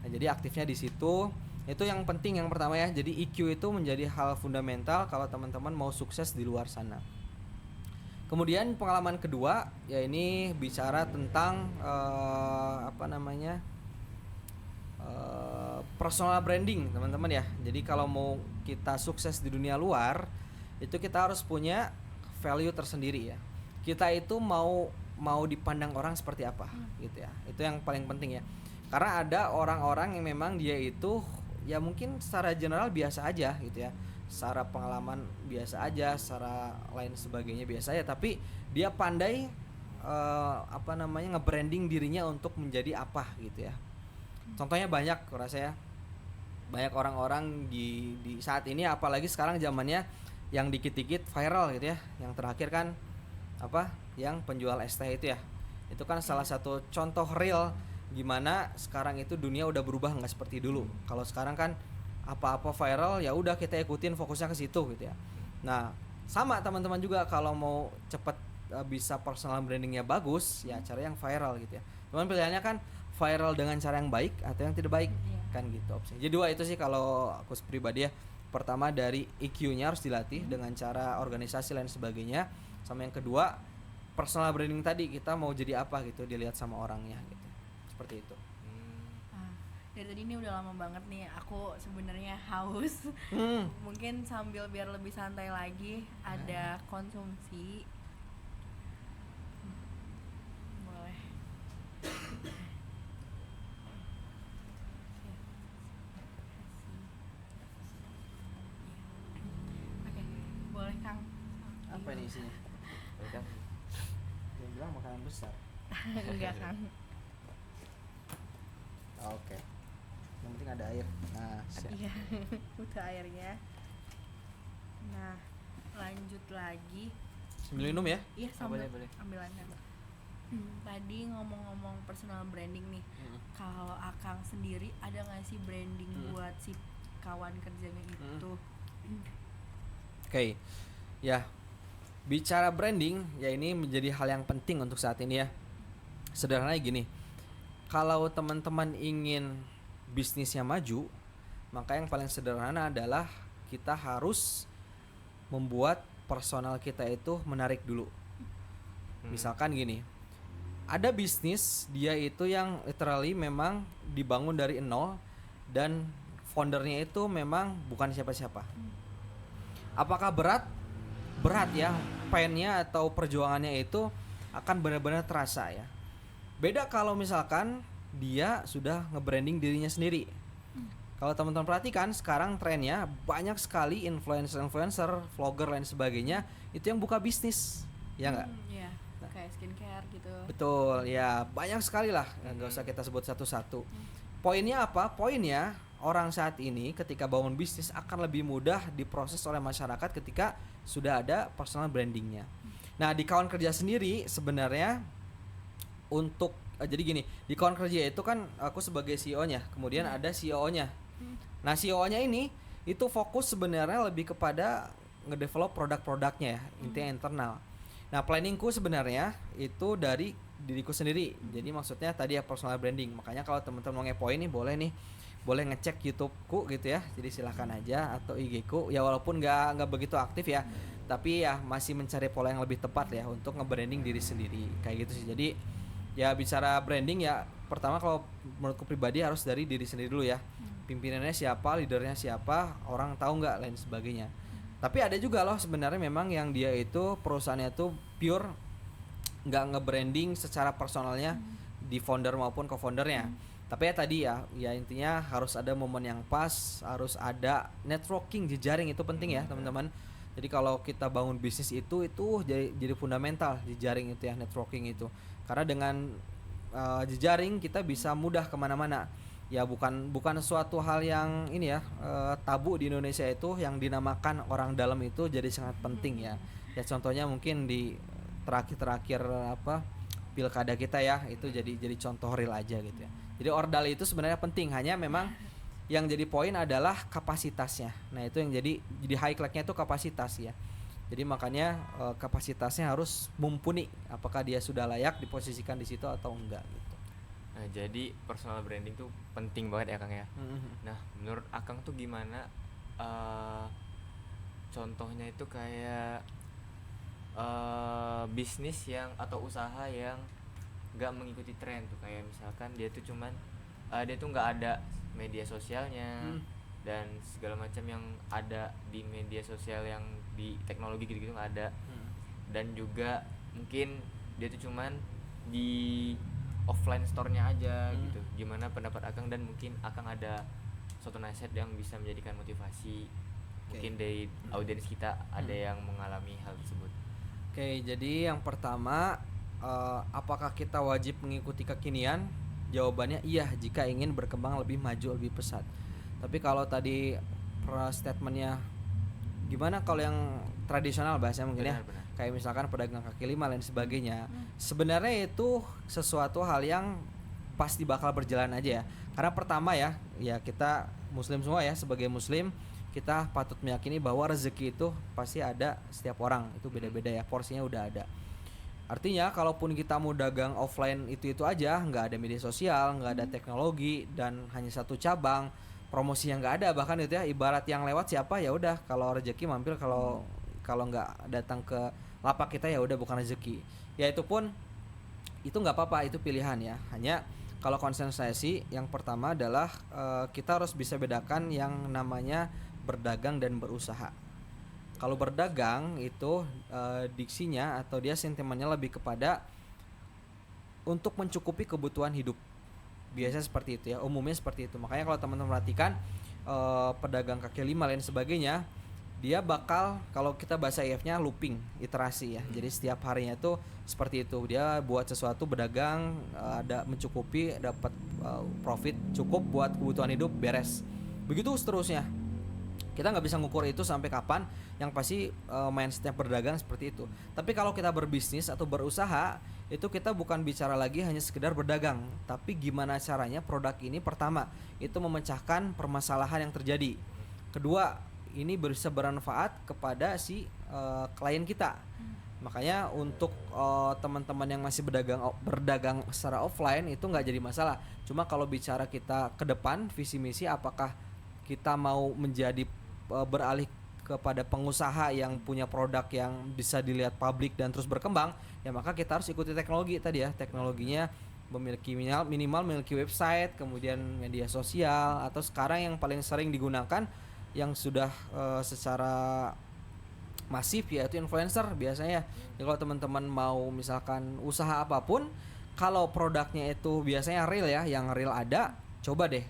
Nah jadi aktifnya di situ. Itu yang penting yang pertama ya. Jadi EQ itu menjadi hal fundamental kalau teman-teman mau sukses di luar sana. Kemudian pengalaman kedua ya ini bicara tentang personal branding teman-teman ya. Jadi kalau mau kita sukses di dunia luar itu kita harus punya value tersendiri ya. Kita itu mau dipandang orang seperti apa gitu ya. Itu yang paling penting ya. Karena ada orang-orang yang memang dia itu ya mungkin secara general biasa aja gitu ya. Secara pengalaman biasa aja, secara lain sebagainya biasa aja, tapi dia pandai nge-branding dirinya untuk menjadi apa gitu ya. Contohnya banyak rasa ya. Banyak orang-orang di saat ini apalagi sekarang zamannya yang dikit-dikit viral gitu ya. Yang terakhir kan yang penjual es teh itu ya. Itu kan salah satu contoh real gimana sekarang itu dunia udah berubah, nggak seperti dulu. Kalau sekarang kan apa-apa viral ya udah kita ikutin, fokusnya ke situ gitu ya. Nah sama teman-teman juga kalau mau cepet bisa personal brandingnya bagus ya cara yang viral gitu ya. Cuman pilihannya kan viral dengan cara yang baik atau yang tidak baik kan gitu opsi. Jadi dua itu sih kalau aku pribadi ya. Pertama dari EQ-nya harus dilatih dengan cara organisasi lain sebagainya. Sama yang kedua personal branding tadi, kita mau jadi apa gitu dilihat sama orangnya gitu. Seperti itu. Dari tadi ini udah lama banget nih aku sebenarnya haus. Mungkin sambil biar lebih santai lagi ada konsumsi. Boleh. Oke, boleh Kang. Apa ini isinya? Dia bilang makanan besar. Enggak Kang. Oke. Yang penting ada air. Nah, Iya, udah airnya. Nah, lanjut lagi. sambil minum ya? Iya, sambil boleh. ambilannya. Tadi ngomong-ngomong personal branding nih. Kalau Akang sendiri ada nggak sih branding buat si kawan kerjanya itu? Oke. Ya. Bicara branding, ya ini menjadi hal yang penting untuk saat ini ya. Sederhananya gini. Kalau teman-teman ingin bisnisnya maju, maka yang paling sederhana adalah kita harus membuat personal kita itu menarik dulu. Misalkan gini, ada bisnis dia itu yang literally memang dibangun dari nol dan foundernya itu memang bukan siapa-siapa. Apakah berat? Berat ya, painnya atau perjuangannya itu akan benar-benar terasa ya. Beda kalau misalkan dia sudah nge-branding dirinya sendiri. Kalau teman-teman perhatikan sekarang trennya banyak sekali influencer, vlogger lain sebagainya itu yang buka bisnis, ya nggak? Iya, kayak skincare gitu. Betul, ya banyak sekali lah, nggak usah kita sebut satu-satu. Poinnya apa? Poinnya orang saat ini ketika bangun bisnis akan lebih mudah diproses oleh masyarakat ketika sudah ada personal brandingnya. Nah di kawan kerja sendiri sebenarnya untuk jadi gini, di kawan kerja itu kan aku sebagai CEO-nya, kemudian ada COO-nya. Nah, COO-nya ini itu fokus sebenarnya lebih kepada ngedevelop produk-produknya ya, intinya internal. Nah, planningku sebenarnya itu dari diriku sendiri. Jadi maksudnya tadi ya personal branding. Makanya kalau teman-teman mau ngepoin nih boleh ngecek YouTube-ku gitu ya. Jadi silahkan aja, atau IG-ku. Ya walaupun nggak begitu aktif ya, tapi ya masih mencari pola yang lebih tepat ya untuk nge-branding diri sendiri. Kayak gitu sih. Jadi ya bicara branding ya, pertama kalau menurutku pribadi harus dari diri sendiri dulu ya. Pimpinannya siapa, leadernya siapa, orang tahu nggak, lain sebagainya. Tapi ada juga loh sebenarnya memang yang dia itu perusahaannya tuh pure nggak nge-branding secara personalnya di founder maupun co-foundernya. Tapi ya tadi ya intinya harus ada momen yang pas, harus ada networking, jejaring itu penting ya teman-teman. Jadi kalau kita bangun bisnis itu jadi fundamental jejaring itu ya, networking itu. Karena dengan jejaring kita bisa mudah kemana-mana. Ya bukan suatu hal yang ini ya tabu di Indonesia itu yang dinamakan orang dalam itu jadi sangat penting ya. Ya contohnya mungkin di terakhir pilkada kita ya, itu jadi contoh real aja gitu ya. Jadi ordal itu sebenarnya penting, hanya memang yang jadi poin adalah kapasitasnya. Nah itu yang jadi highlightnya itu kapasitas ya. Jadi makanya kapasitasnya harus mumpuni, apakah dia sudah layak diposisikan di situ atau enggak gitu. Nah, jadi personal branding tuh penting banget ya Kang ya. Nah, menurut Akang tuh gimana contohnya itu kayak bisnis yang atau usaha yang nggak mengikuti tren tuh, kayak misalkan dia tuh cuman dia tuh nggak ada media sosialnya dan segala macam yang ada di media sosial yang di teknologi gitu-gitu nggak ada. Dan juga mungkin dia tuh cuman di offline store-nya aja gitu. Gimana pendapat Akang, dan mungkin Akang ada suatu nasihat yang bisa menjadikan motivasi mungkin dari audiens kita ada yang mengalami hal tersebut. Oke, jadi yang pertama apakah kita wajib mengikuti kekinian? Jawabannya iya jika ingin berkembang lebih maju, lebih pesat. Tapi kalau tadi statementnya gimana kalau yang tradisional bahasanya mungkin benar. Kayak misalkan pedagang kaki lima lain sebagainya, sebenarnya itu sesuatu hal yang pasti bakal berjalan aja ya. Karena pertama ya kita muslim semua ya, sebagai muslim kita patut meyakini bahwa rezeki itu pasti ada setiap orang, itu beda-beda ya, porsinya udah ada. Artinya kalaupun kita mau dagang offline itu aja, nggak ada media sosial, nggak ada teknologi, dan hanya satu cabang, promosi yang nggak ada bahkan itu ya, ibarat yang lewat siapa ya udah, kalau rezeki mampir, kalau nggak datang ke lapak kita ya udah bukan rezeki. Ya itu pun itu nggak apa-apa, itu pilihan ya. Hanya kalau konsentrasi yang pertama adalah kita harus bisa bedakan yang namanya berdagang dan berusaha. Kalau berdagang itu diksinya atau dia sentimennya lebih kepada untuk mencukupi kebutuhan hidup. Biasanya seperti itu ya, umumnya seperti itu. Makanya kalau teman-teman perhatikan pedagang kaki lima lain sebagainya, dia bakal, kalau kita bahasa IF-nya looping, iterasi ya. Jadi setiap harinya itu seperti itu. Dia buat sesuatu, berdagang, ada mencukupi, dapat profit cukup buat kebutuhan hidup, beres. Begitu seterusnya. Kita nggak bisa ngukur itu sampai kapan. Yang pasti mindsetnya berdagang seperti itu. Tapi kalau kita berbisnis atau berusaha, itu kita bukan bicara lagi hanya sekedar berdagang, tapi gimana caranya produk ini pertama itu memecahkan permasalahan yang terjadi. Kedua, ini bisa bermanfaat kepada si klien kita. Makanya untuk teman-teman yang masih berdagang secara offline itu nggak jadi masalah. Cuma kalau bicara kita ke depan visi misi, apakah kita mau menjadi beralih kepada pengusaha yang punya produk yang bisa dilihat publik dan terus berkembang, ya maka kita harus ikuti teknologi tadi ya. Teknologinya memiliki minimal memiliki website, kemudian media sosial, atau sekarang yang paling sering digunakan yang sudah secara masif yaitu influencer biasanya. Jadi kalau teman-teman mau misalkan usaha apapun, kalau produknya itu biasanya real ya, yang real ada, coba deh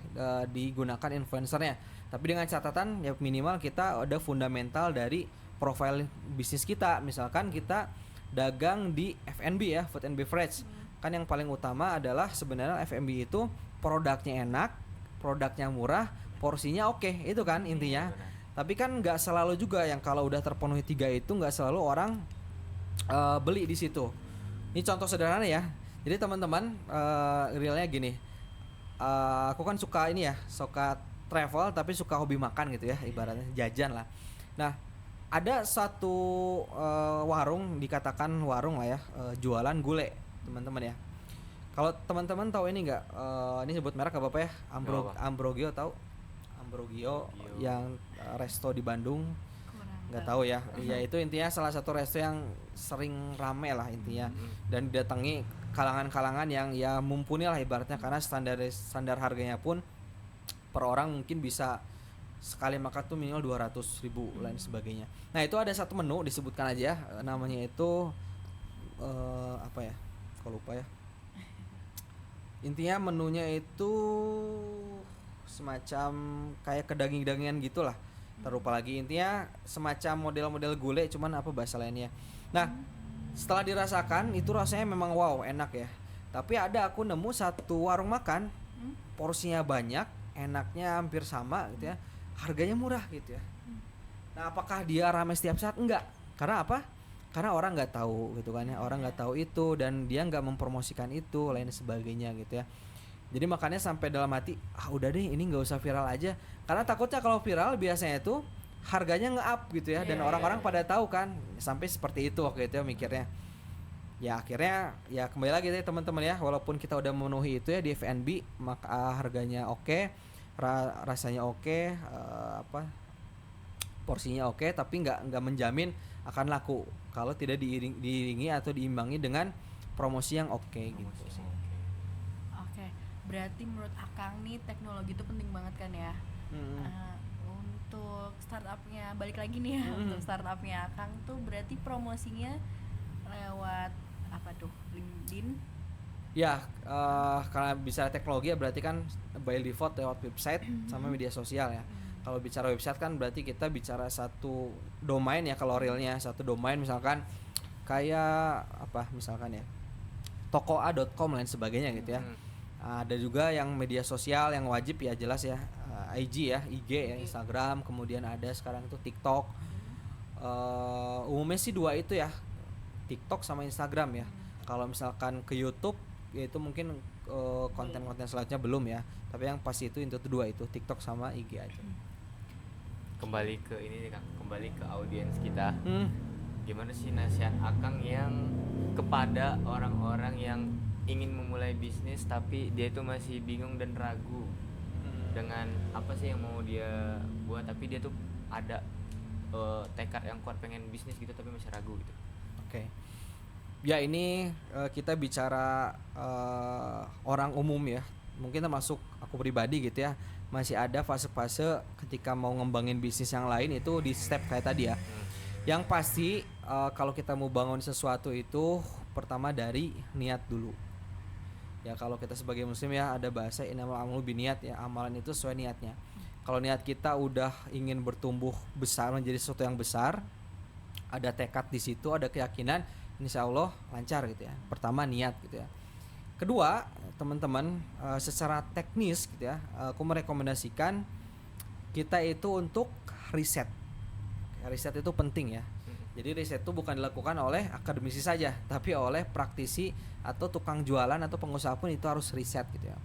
digunakan influencernya. Tapi dengan catatan ya minimal kita ada fundamental dari profil bisnis kita. Misalkan kita dagang di F&B ya, food and beverage. Kan yang paling utama adalah sebenarnya F&B itu produknya enak, produknya murah, porsinya oke, itu kan intinya. Tapi kan nggak selalu juga yang kalau udah terpenuhi 3 itu nggak selalu orang beli di situ. Ini contoh sederhana ya. Jadi teman-teman, realnya gini, aku kan suka ini ya, suka travel tapi suka hobi makan gitu ya, ibaratnya jajan lah. Nah, ada satu warung, dikatakan warung lah ya, jualan gulai teman-teman ya. Kalau teman-teman tahu ini nggak, ini sebut merek apa ya, Ambrogio, tahu Ambrogio yang resto di Bandung? Nggak tahu ya. Ya itu intinya salah satu resto yang sering rame lah intinya, dan didatangi kalangan-kalangan yang ya mumpuni lah ibaratnya, karena standar harganya pun per orang mungkin bisa sekali makan tuh minimal 200.000 lain sebagainya. Nah itu ada satu menu disebutkan aja, namanya itu apa ya, kalau lupa ya. Intinya menunya itu semacam kayak kedaging-dagingan gitulah, terlupa lagi. Intinya semacam model-model gulai, cuman apa bahasa lainnya. Nah setelah dirasakan itu rasanya memang wow, enak ya. Tapi ada aku nemu satu warung makan, porsinya banyak, enaknya hampir sama gitu ya, harganya murah gitu ya. Nah apakah dia ramai setiap saat? Enggak. Karena apa? Karena orang nggak tahu gitu kan ya, orang nggak tahu itu, dan dia nggak mempromosikan itu lain sebagainya gitu ya. Jadi makanya sampai dalam hati, udah deh ini nggak usah viral aja, karena takutnya kalau viral biasanya itu harganya nge-up gitu ya, dan orang-orang pada tahu kan, sampai seperti itu waktu itu ya mikirnya. Ya akhirnya ya kembali lagi deh teman-teman ya, walaupun kita udah memenuhi itu ya di F&B, maka harganya oke, rasanya oke, porsinya oke, tapi nggak menjamin akan laku kalau tidak diiringi atau diimbangi dengan promosi yang oke gitu. Oke, berarti menurut Akang nih teknologi itu penting banget kan ya. Untuk startupnya, balik lagi nih ya, untuk startupnya Akang tuh berarti promosinya lewat apa tuh, LinkedIn? Ya, karena bicara teknologi ya berarti kan by default lewat website sama media sosial ya. Kalau bicara website kan berarti kita bicara satu domain ya, kalau realnya satu domain misalkan kayak apa misalkan ya tokoa.com lain sebagainya gitu ya. Ada juga yang media sosial yang wajib ya jelas ya, IG ya, IG ya, Instagram, kemudian ada sekarang itu TikTok. Umumnya sih dua itu ya, TikTok sama Instagram ya. Kalau misalkan ke YouTube ya itu mungkin konten-konten selanjutnya belum ya, tapi yang pasti itu dua itu, TikTok sama IG aja. Kembali ke ini Kang, kembali ke audiens kita. Gimana sih nasihat Akang yang kepada orang-orang yang ingin memulai bisnis tapi dia itu masih bingung dan ragu dengan apa sih yang mau dia buat, tapi dia tuh ada tekad yang kuat pengen bisnis gitu tapi masih ragu gitu. Oke. Ya ini kita bicara orang umum ya, mungkin termasuk aku pribadi gitu ya, masih ada fase-fase ketika mau ngembangin bisnis yang lain itu di step kayak tadi ya. Yang pasti kalau kita mau bangun sesuatu itu pertama dari niat dulu. Ya kalau kita sebagai muslim ya ada bahasa innamal a'malu binniyat ya, amalan itu sesuai niatnya. Kalau niat kita udah ingin bertumbuh besar menjadi sesuatu yang besar, ada tekad di situ, ada keyakinan, insya Allah lancar gitu ya. Pertama niat gitu ya. Kedua teman-teman, secara teknis gitu ya, aku merekomendasikan kita itu untuk riset. Riset itu penting ya. Jadi riset itu bukan dilakukan oleh akademisi saja, tapi oleh praktisi atau tukang jualan atau pengusaha pun itu harus riset gitu ya.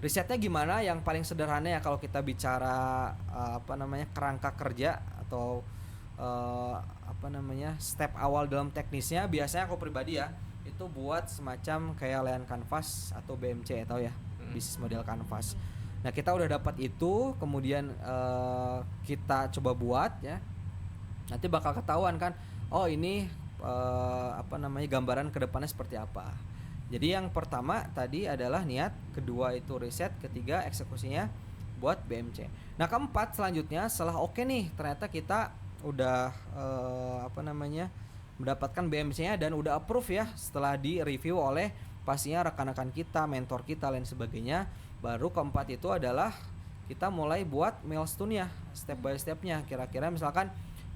Risetnya gimana? Yang paling sederhana ya kalau kita bicara kerangka kerja atau step awal dalam teknisnya, biasanya aku pribadi ya itu buat semacam kayak layan kanvas atau BMC tahu ya, bisnis model kanvas. Nah kita udah dapat itu, kemudian kita coba buat ya, nanti bakal ketahuan kan, oh ini gambaran kedepannya seperti apa. Jadi yang pertama tadi adalah niat, kedua itu riset, ketiga eksekusinya buat BMC. Nah keempat selanjutnya setelah oke nih ternyata kita udah mendapatkan BMC-nya dan udah approve ya, setelah di review oleh pastinya rekan-rekan kita, mentor kita lain sebagainya, baru keempat itu adalah kita mulai buat milestone-nya, step by step-nya. Kira-kira misalkan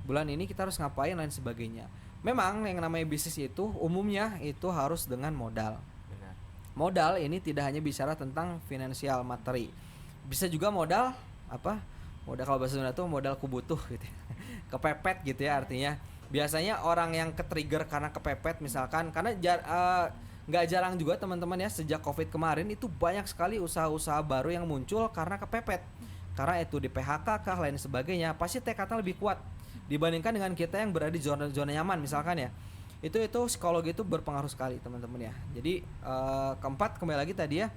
bulan ini kita harus ngapain lain sebagainya. Memang yang namanya bisnis itu umumnya itu harus dengan modal. Benar. Modal ini tidak hanya bicara tentang finansial materi, bisa juga modal modal kalau bahasa Sunda itu modal kubutuh gitu ya. Kepepet gitu ya artinya. Biasanya orang yang ke-trigger karena kepepet misalkan, karena nggak jarang juga teman-teman ya, sejak COVID kemarin itu banyak sekali usaha-usaha baru yang muncul karena kepepet. Karena itu di PHK kah lain sebagainya, pasti tekadnya lebih kuat dibandingkan dengan kita yang berada di zona nyaman misalkan ya. Itu psikologi itu berpengaruh sekali teman-teman ya. Jadi keempat kembali lagi tadi ya,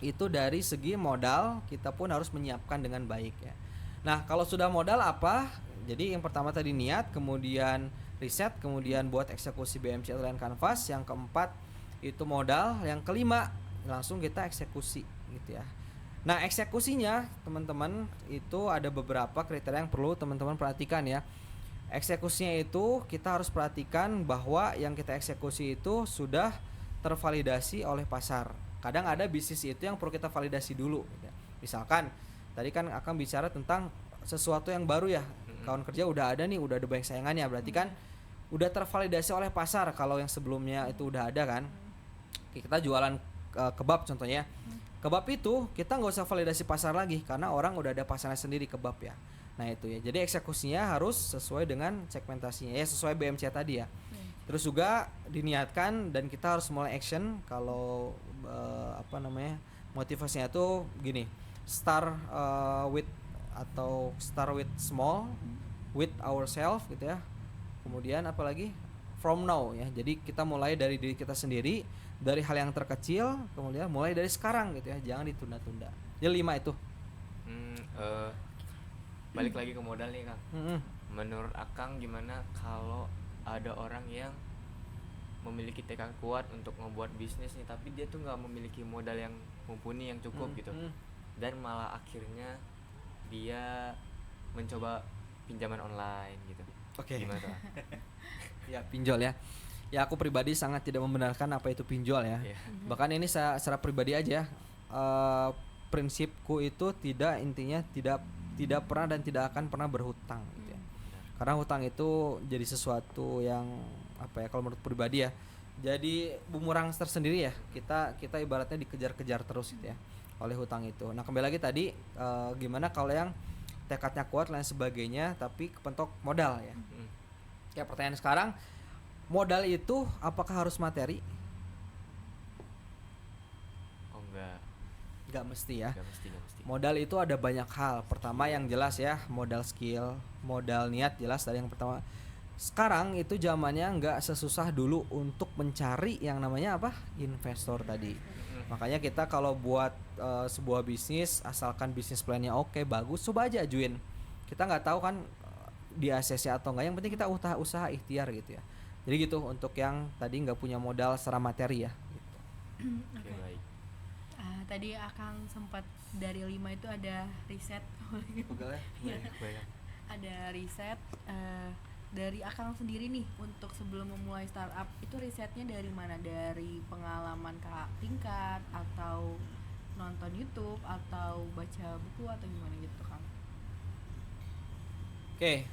itu dari segi modal kita pun harus menyiapkan dengan baik ya. Nah kalau sudah modal apa? Jadi yang pertama tadi niat, kemudian riset, kemudian buat eksekusi BMC Outline Canvas. Yang keempat itu modal, yang kelima langsung kita eksekusi gitu ya. Nah eksekusinya teman-teman itu ada beberapa kriteria yang perlu teman-teman perhatikan ya. Eksekusinya itu kita harus perhatikan bahwa yang kita eksekusi itu sudah tervalidasi oleh pasar. Kadang ada bisnis itu yang perlu kita validasi dulu gitu ya. Misalkan tadi kan akan bicara tentang sesuatu yang baru ya. Kawan kerja udah ada nih, udah ada banyak saingannya, berarti kan udah tervalidasi oleh pasar. Kalau yang sebelumnya itu udah ada kan, kita jualan kebab contohnya. Kebab itu kita nggak usah validasi pasar lagi karena orang udah ada pasarnya sendiri kebab ya. Nah itu ya, jadi eksekusinya harus sesuai dengan segmentasinya ya, sesuai BMC tadi ya. Terus juga diniatkan dan kita harus mulai action. Kalau motivasinya itu gini, start with small, with ourselves gitu ya. Kemudian apalagi from now ya, jadi kita mulai dari diri kita sendiri, dari hal yang terkecil, kemudian mulai dari sekarang gitu ya, jangan ditunda-tunda. Ya 5 itu. Balik lagi ke modal nih Kang. Menurut Akang gimana kalau ada orang yang memiliki tekad kuat untuk membuat bisnis nih, tapi dia tuh nggak memiliki modal yang mumpuni, yang cukup gitu, dan malah akhirnya dia mencoba pinjaman online gitu. Oke. Gimana tuh? Ya pinjol ya. Ya aku pribadi sangat tidak membenarkan apa itu pinjol ya. Bahkan ini secara pribadi aja, prinsipku itu intinya tidak pernah dan tidak akan pernah berhutang gitu ya. Karena hutang itu jadi sesuatu yang kalau menurut pribadi ya, jadi bumerang tersendiri ya. Kita ibaratnya dikejar-kejar terus gitu ya oleh hutang itu. Nah kembali lagi tadi, gimana kalau yang tekadnya kuat lain sebagainya tapi kepentok modal ya. Ya pertanyaan sekarang, modal itu apakah harus materi? Oh enggak. Enggak mesti ya. Enggak mesti. Modal itu ada banyak hal. Pertama yang jelas ya, modal skill, modal niat jelas dari yang pertama. Sekarang itu zamannya enggak sesusah dulu untuk mencari yang namanya investor tadi. Makanya kita kalau buat sebuah bisnis, asalkan bisnis plannya oke, bagus, coba aja ajuin. Kita nggak tahu kan di ACC atau enggak, yang penting kita usaha ikhtiar gitu ya. Jadi gitu untuk yang tadi nggak punya modal secara materi ya gitu. Oke, baik. Tadi Akang sempat dari 5 itu ada riset. Ya. Ada riset dari Akang sendiri nih, untuk sebelum memulai startup itu risetnya dari mana? Dari pengalaman kakak tingkat, atau nonton YouTube, atau baca buku, atau gimana gitu Kang? Oke,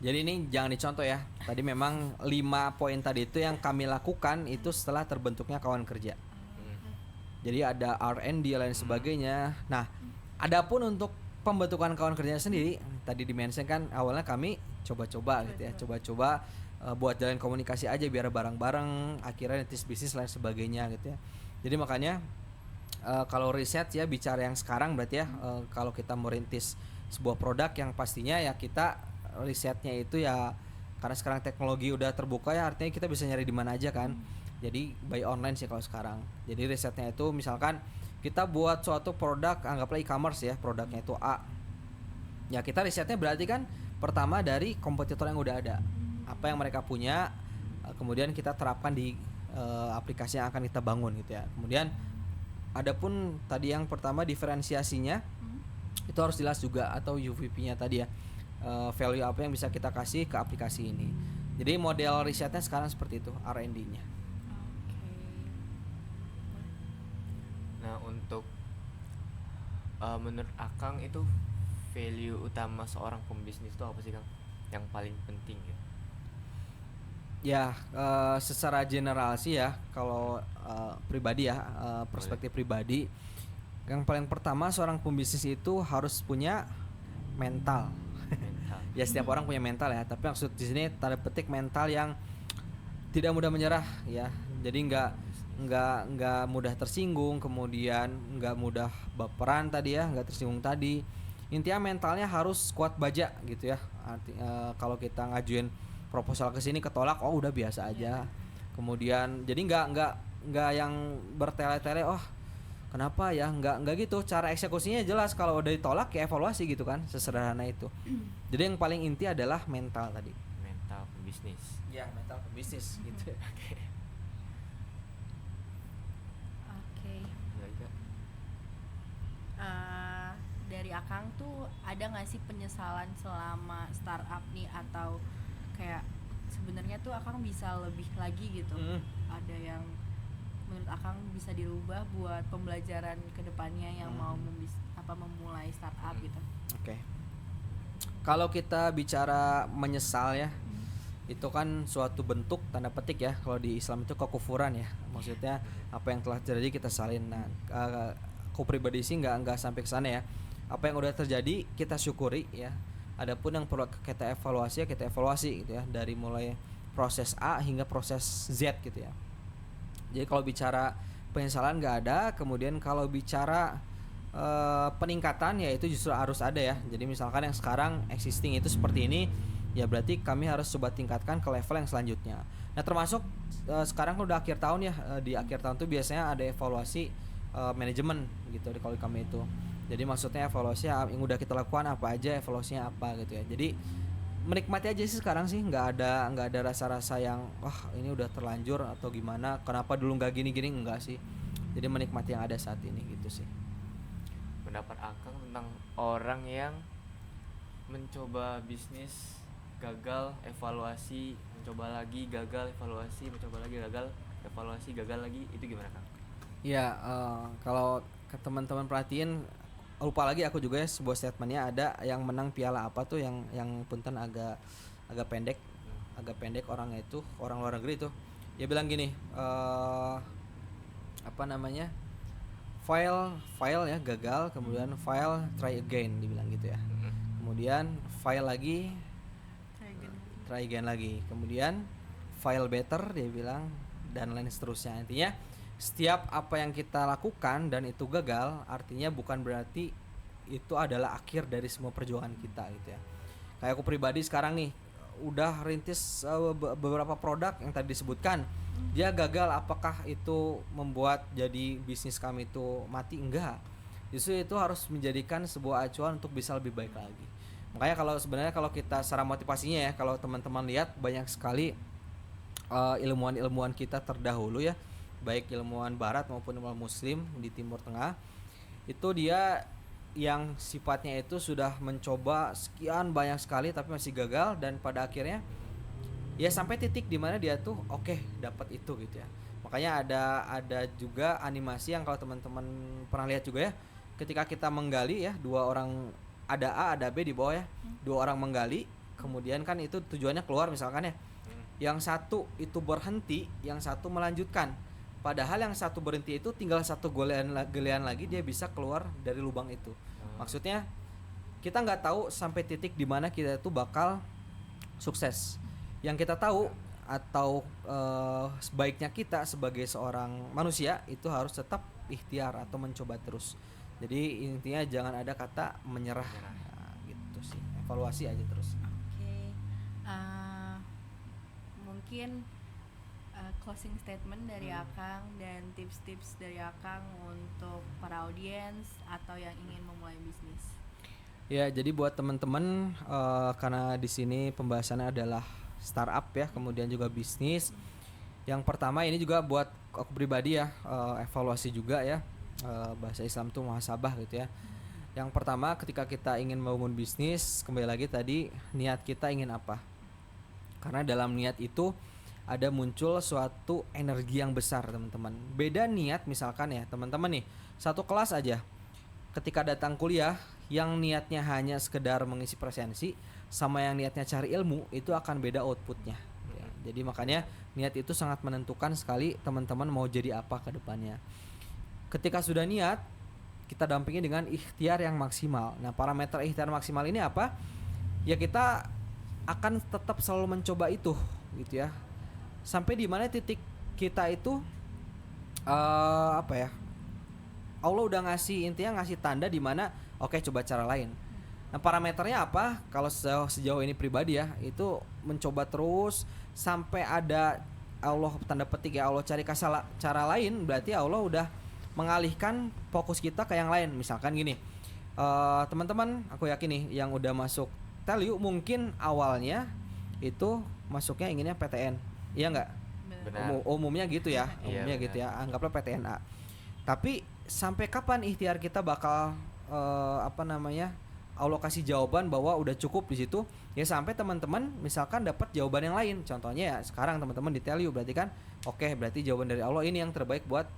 jadi ini jangan dicontoh ya. Tadi memang 5 poin tadi itu yang kami lakukan itu setelah terbentuknya kawan kerja. Jadi ada R&D lain sebagainya. Nah, adapun untuk pembentukan kawan kerjanya sendiri, tadi dimention kan awalnya kami coba-coba gitu ya, coba-coba buat jalan komunikasi aja biar bareng-bareng, akhirnya nitis bisnis lain sebagainya gitu ya. Jadi makanya kalau riset ya bicara yang sekarang berarti ya, kalau kita merintis sebuah produk yang pastinya ya kita risetnya itu ya, karena sekarang teknologi udah terbuka ya, artinya kita bisa nyari di mana aja kan. Jadi by online sih kalau sekarang. Jadi risetnya itu misalkan kita buat suatu produk, anggaplah e-commerce ya, produknya itu A. Ya kita risetnya berarti kan pertama dari kompetitor yang udah ada, apa yang mereka punya, kemudian kita terapkan di aplikasi yang akan kita bangun gitu ya. Kemudian adapun tadi yang pertama diferensiasinya itu harus jelas juga, atau UVP-nya tadi ya, value apa yang bisa kita kasih ke aplikasi ini. Jadi model risetnya sekarang seperti itu, R&D-nya. Nah untuk menurut Akang itu value utama seorang pembisnis itu apa sih Kang? Yang paling penting gitu? Ya secara general sih ya, kalau pribadi ya, perspektif pribadi, yang paling pertama seorang pembisnis itu harus punya mental. Ya setiap orang punya mental ya, tapi maksud di sini tanda petik mental yang tidak mudah menyerah ya. Jadi nggak nggak mudah tersinggung, kemudian nggak mudah baperan tadi ya, nggak tersinggung tadi. Intinya mentalnya harus kuat baja gitu ya. Kalau kita ngajuin proposal ke sini ketolak, oh udah biasa aja. Kemudian jadi nggak yang bertele-tele, oh kenapa ya, nggak gitu. Cara eksekusinya jelas, kalau udah ditolak ya evaluasi gitu kan, sesederhana itu. Jadi yang paling inti adalah mental tadi. Mental pebisnis. Ya, mental pebisnis gitu. Oke. Dari Akang tuh ada nggak sih penyesalan selama startup nih, atau kayak sebenarnya tuh Akang bisa lebih lagi gitu? Ada yang menurut Akang bisa dirubah buat pembelajaran kedepannya yang mau memulai startup gitu? Oke. Kalau kita bicara menyesal ya, itu kan suatu bentuk tanda petik ya. Kalau di Islam itu kekufuran ya. Maksudnya apa yang telah terjadi kita salin. Nah, aku pribadi sih nggak sampai ke sana ya. Apa yang udah terjadi kita syukuri ya. Adapun yang perlu kita evaluasi ya kita evaluasi gitu ya, dari mulai proses A hingga proses Z gitu ya. Jadi kalau bicara penyesalan nggak ada, kemudian kalau bicara peningkatan ya itu justru harus ada ya. Jadi misalkan yang sekarang existing itu seperti ini, ya berarti kami harus coba tingkatkan ke level yang selanjutnya. Nah termasuk sekarang udah akhir tahun ya, di akhir tahun tuh biasanya ada evaluasi manajemen gitu kalau kami itu. Jadi maksudnya evaluasi yang udah kita lakukan apa aja, evaluasinya apa gitu ya. Jadi menikmati aja sih sekarang sih, nggak ada rasa-rasa yang wah ini udah terlanjur atau gimana, kenapa dulu nggak gini-gini, enggak sih. Jadi menikmati yang ada saat ini gitu sih. Pendapat Akang tentang orang yang mencoba bisnis gagal, evaluasi, mencoba lagi gagal, evaluasi, mencoba lagi gagal, evaluasi, gagal lagi, itu gimana Kang? Ya kalau ke teman-teman perhatiin, lupa lagi aku juga ya, sebuah statementnya ada yang menang piala apa tuh yang punten agak pendek orangnya itu, orang luar negeri itu. Dia bilang gini, apa namanya, file ya gagal, kemudian file try again, dibilang gitu ya. Kemudian file lagi, try again lagi, kemudian file better dia bilang, dan lain seterusnya. Intinya setiap apa yang kita lakukan dan itu gagal, artinya bukan berarti itu adalah akhir dari semua perjuangan kita gitu ya. Kayak aku pribadi sekarang nih udah rintis beberapa produk yang tadi disebutkan, dia gagal, apakah itu membuat jadi bisnis kami itu mati? Enggak. Justru itu harus menjadikan sebuah acuan untuk bisa lebih baik lagi. Makanya kalau kita secara motivasinya ya, kalau teman-teman lihat banyak sekali ilmuwan-ilmuwan kita terdahulu ya, baik ilmuwan barat maupun ilmuwan muslim di Timur Tengah, itu dia yang sifatnya itu sudah mencoba sekian banyak sekali tapi masih gagal, dan pada akhirnya ya sampai titik di mana dia tuh oke, dapat itu gitu ya. Makanya ada juga animasi yang kalau teman-teman pernah lihat juga ya, ketika kita menggali ya, dua orang, ada A ada B di bawah ya, dua orang menggali, kemudian kan itu tujuannya keluar misalkan ya, yang satu itu berhenti, yang satu melanjutkan. Padahal yang satu berhenti itu tinggal satu galian lagi dia bisa keluar dari lubang itu. Maksudnya kita nggak tahu sampai titik di mana kita itu bakal sukses. Yang kita tahu atau sebaiknya kita sebagai seorang manusia itu harus tetap ikhtiar atau mencoba terus. Jadi intinya jangan ada kata menyerah. Nah, gitu sih. Evaluasi aja terus. Oke. Mungkin closing statement dari Akang dan tips-tips dari Akang untuk para audiens atau yang ingin memulai bisnis. Ya, jadi buat teman-teman, karena di sini pembahasannya adalah startup ya, kemudian juga bisnis. Yang pertama ini juga buat aku pribadi ya, evaluasi juga ya, bahasa Islam tuh muhasabah gitu ya. Yang pertama ketika kita ingin membangun bisnis, kembali lagi tadi niat kita ingin apa? Karena dalam niat itu ada muncul suatu energi yang besar teman-teman. Beda niat misalkan ya teman-teman nih, satu kelas aja ketika datang kuliah, yang niatnya hanya sekedar mengisi presensi sama yang niatnya cari ilmu, itu akan beda outputnya ya. Jadi makanya niat itu sangat menentukan sekali teman-teman mau jadi apa ke depannya. Ketika sudah niat, kita dampingi dengan ikhtiar yang maksimal. Nah parameter ikhtiar maksimal ini apa? Ya kita akan tetap selalu mencoba itu gitu ya, sampai di mana titik kita itu apa ya? Allah udah intinya ngasih tanda di mana oke, coba cara lain. Nah, parameternya apa? Kalau sejauh ini pribadi ya, itu mencoba terus sampai ada Allah tanda petik ya, Allah cari cara lain, berarti Allah udah mengalihkan fokus kita ke yang lain. Misalkan gini, teman-teman, aku yakin nih yang udah masuk Telu mungkin awalnya itu masuknya inginnya PTN, iya nggak? Umumnya gitu ya, umumnya gitu ya. Anggaplah PTNA. Tapi sampai kapan ikhtiar kita bakal Allah kasih jawaban bahwa udah cukup di situ ya, sampai teman-teman misalkan dapat jawaban yang lain. Contohnya ya sekarang teman-teman di Telu, berarti kan oke, berarti jawaban dari Allah ini yang terbaik buat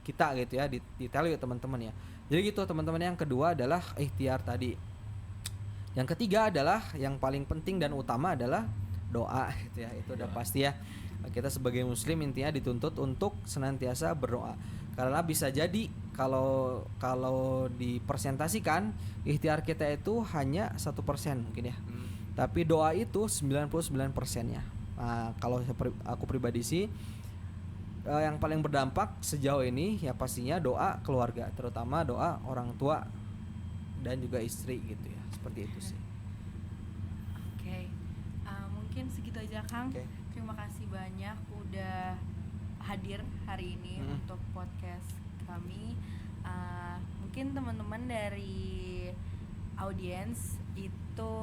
kita gitu ya, di Telu ya teman-teman ya. Jadi gitu teman-teman. Yang kedua adalah ikhtiar tadi. Yang ketiga adalah yang paling penting dan utama adalah doa gitu ya. Itu udah pasti ya. Kita sebagai muslim intinya dituntut untuk senantiasa berdoa. Karena bisa jadi kalau dipresentasikan ikhtiar kita itu hanya 1% mungkin ya. Tapi doa itu 99%-nya. Nah, kalau aku pribadi sih yang paling berdampak sejauh ini ya pastinya doa keluarga, terutama doa orang tua dan juga istri gitu ya. Seperti itu sih. Oke. Mungkin segitu aja Kang. Okay. Terima kasih banyak udah hadir hari ini untuk podcast kami. Mungkin teman-teman dari audiens itu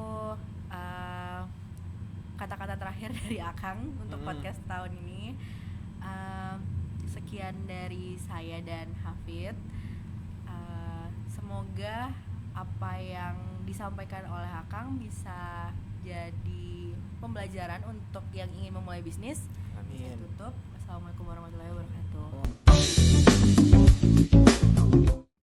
kata-kata terakhir dari Akang untuk podcast tahun ini. Sekian dari saya dan Hafid. Semoga apa yang disampaikan oleh Akang bisa jadi pembelajaran untuk yang ingin memulai bisnis. Amin. Saya tutup. Assalamualaikum warahmatullahi wabarakatuh.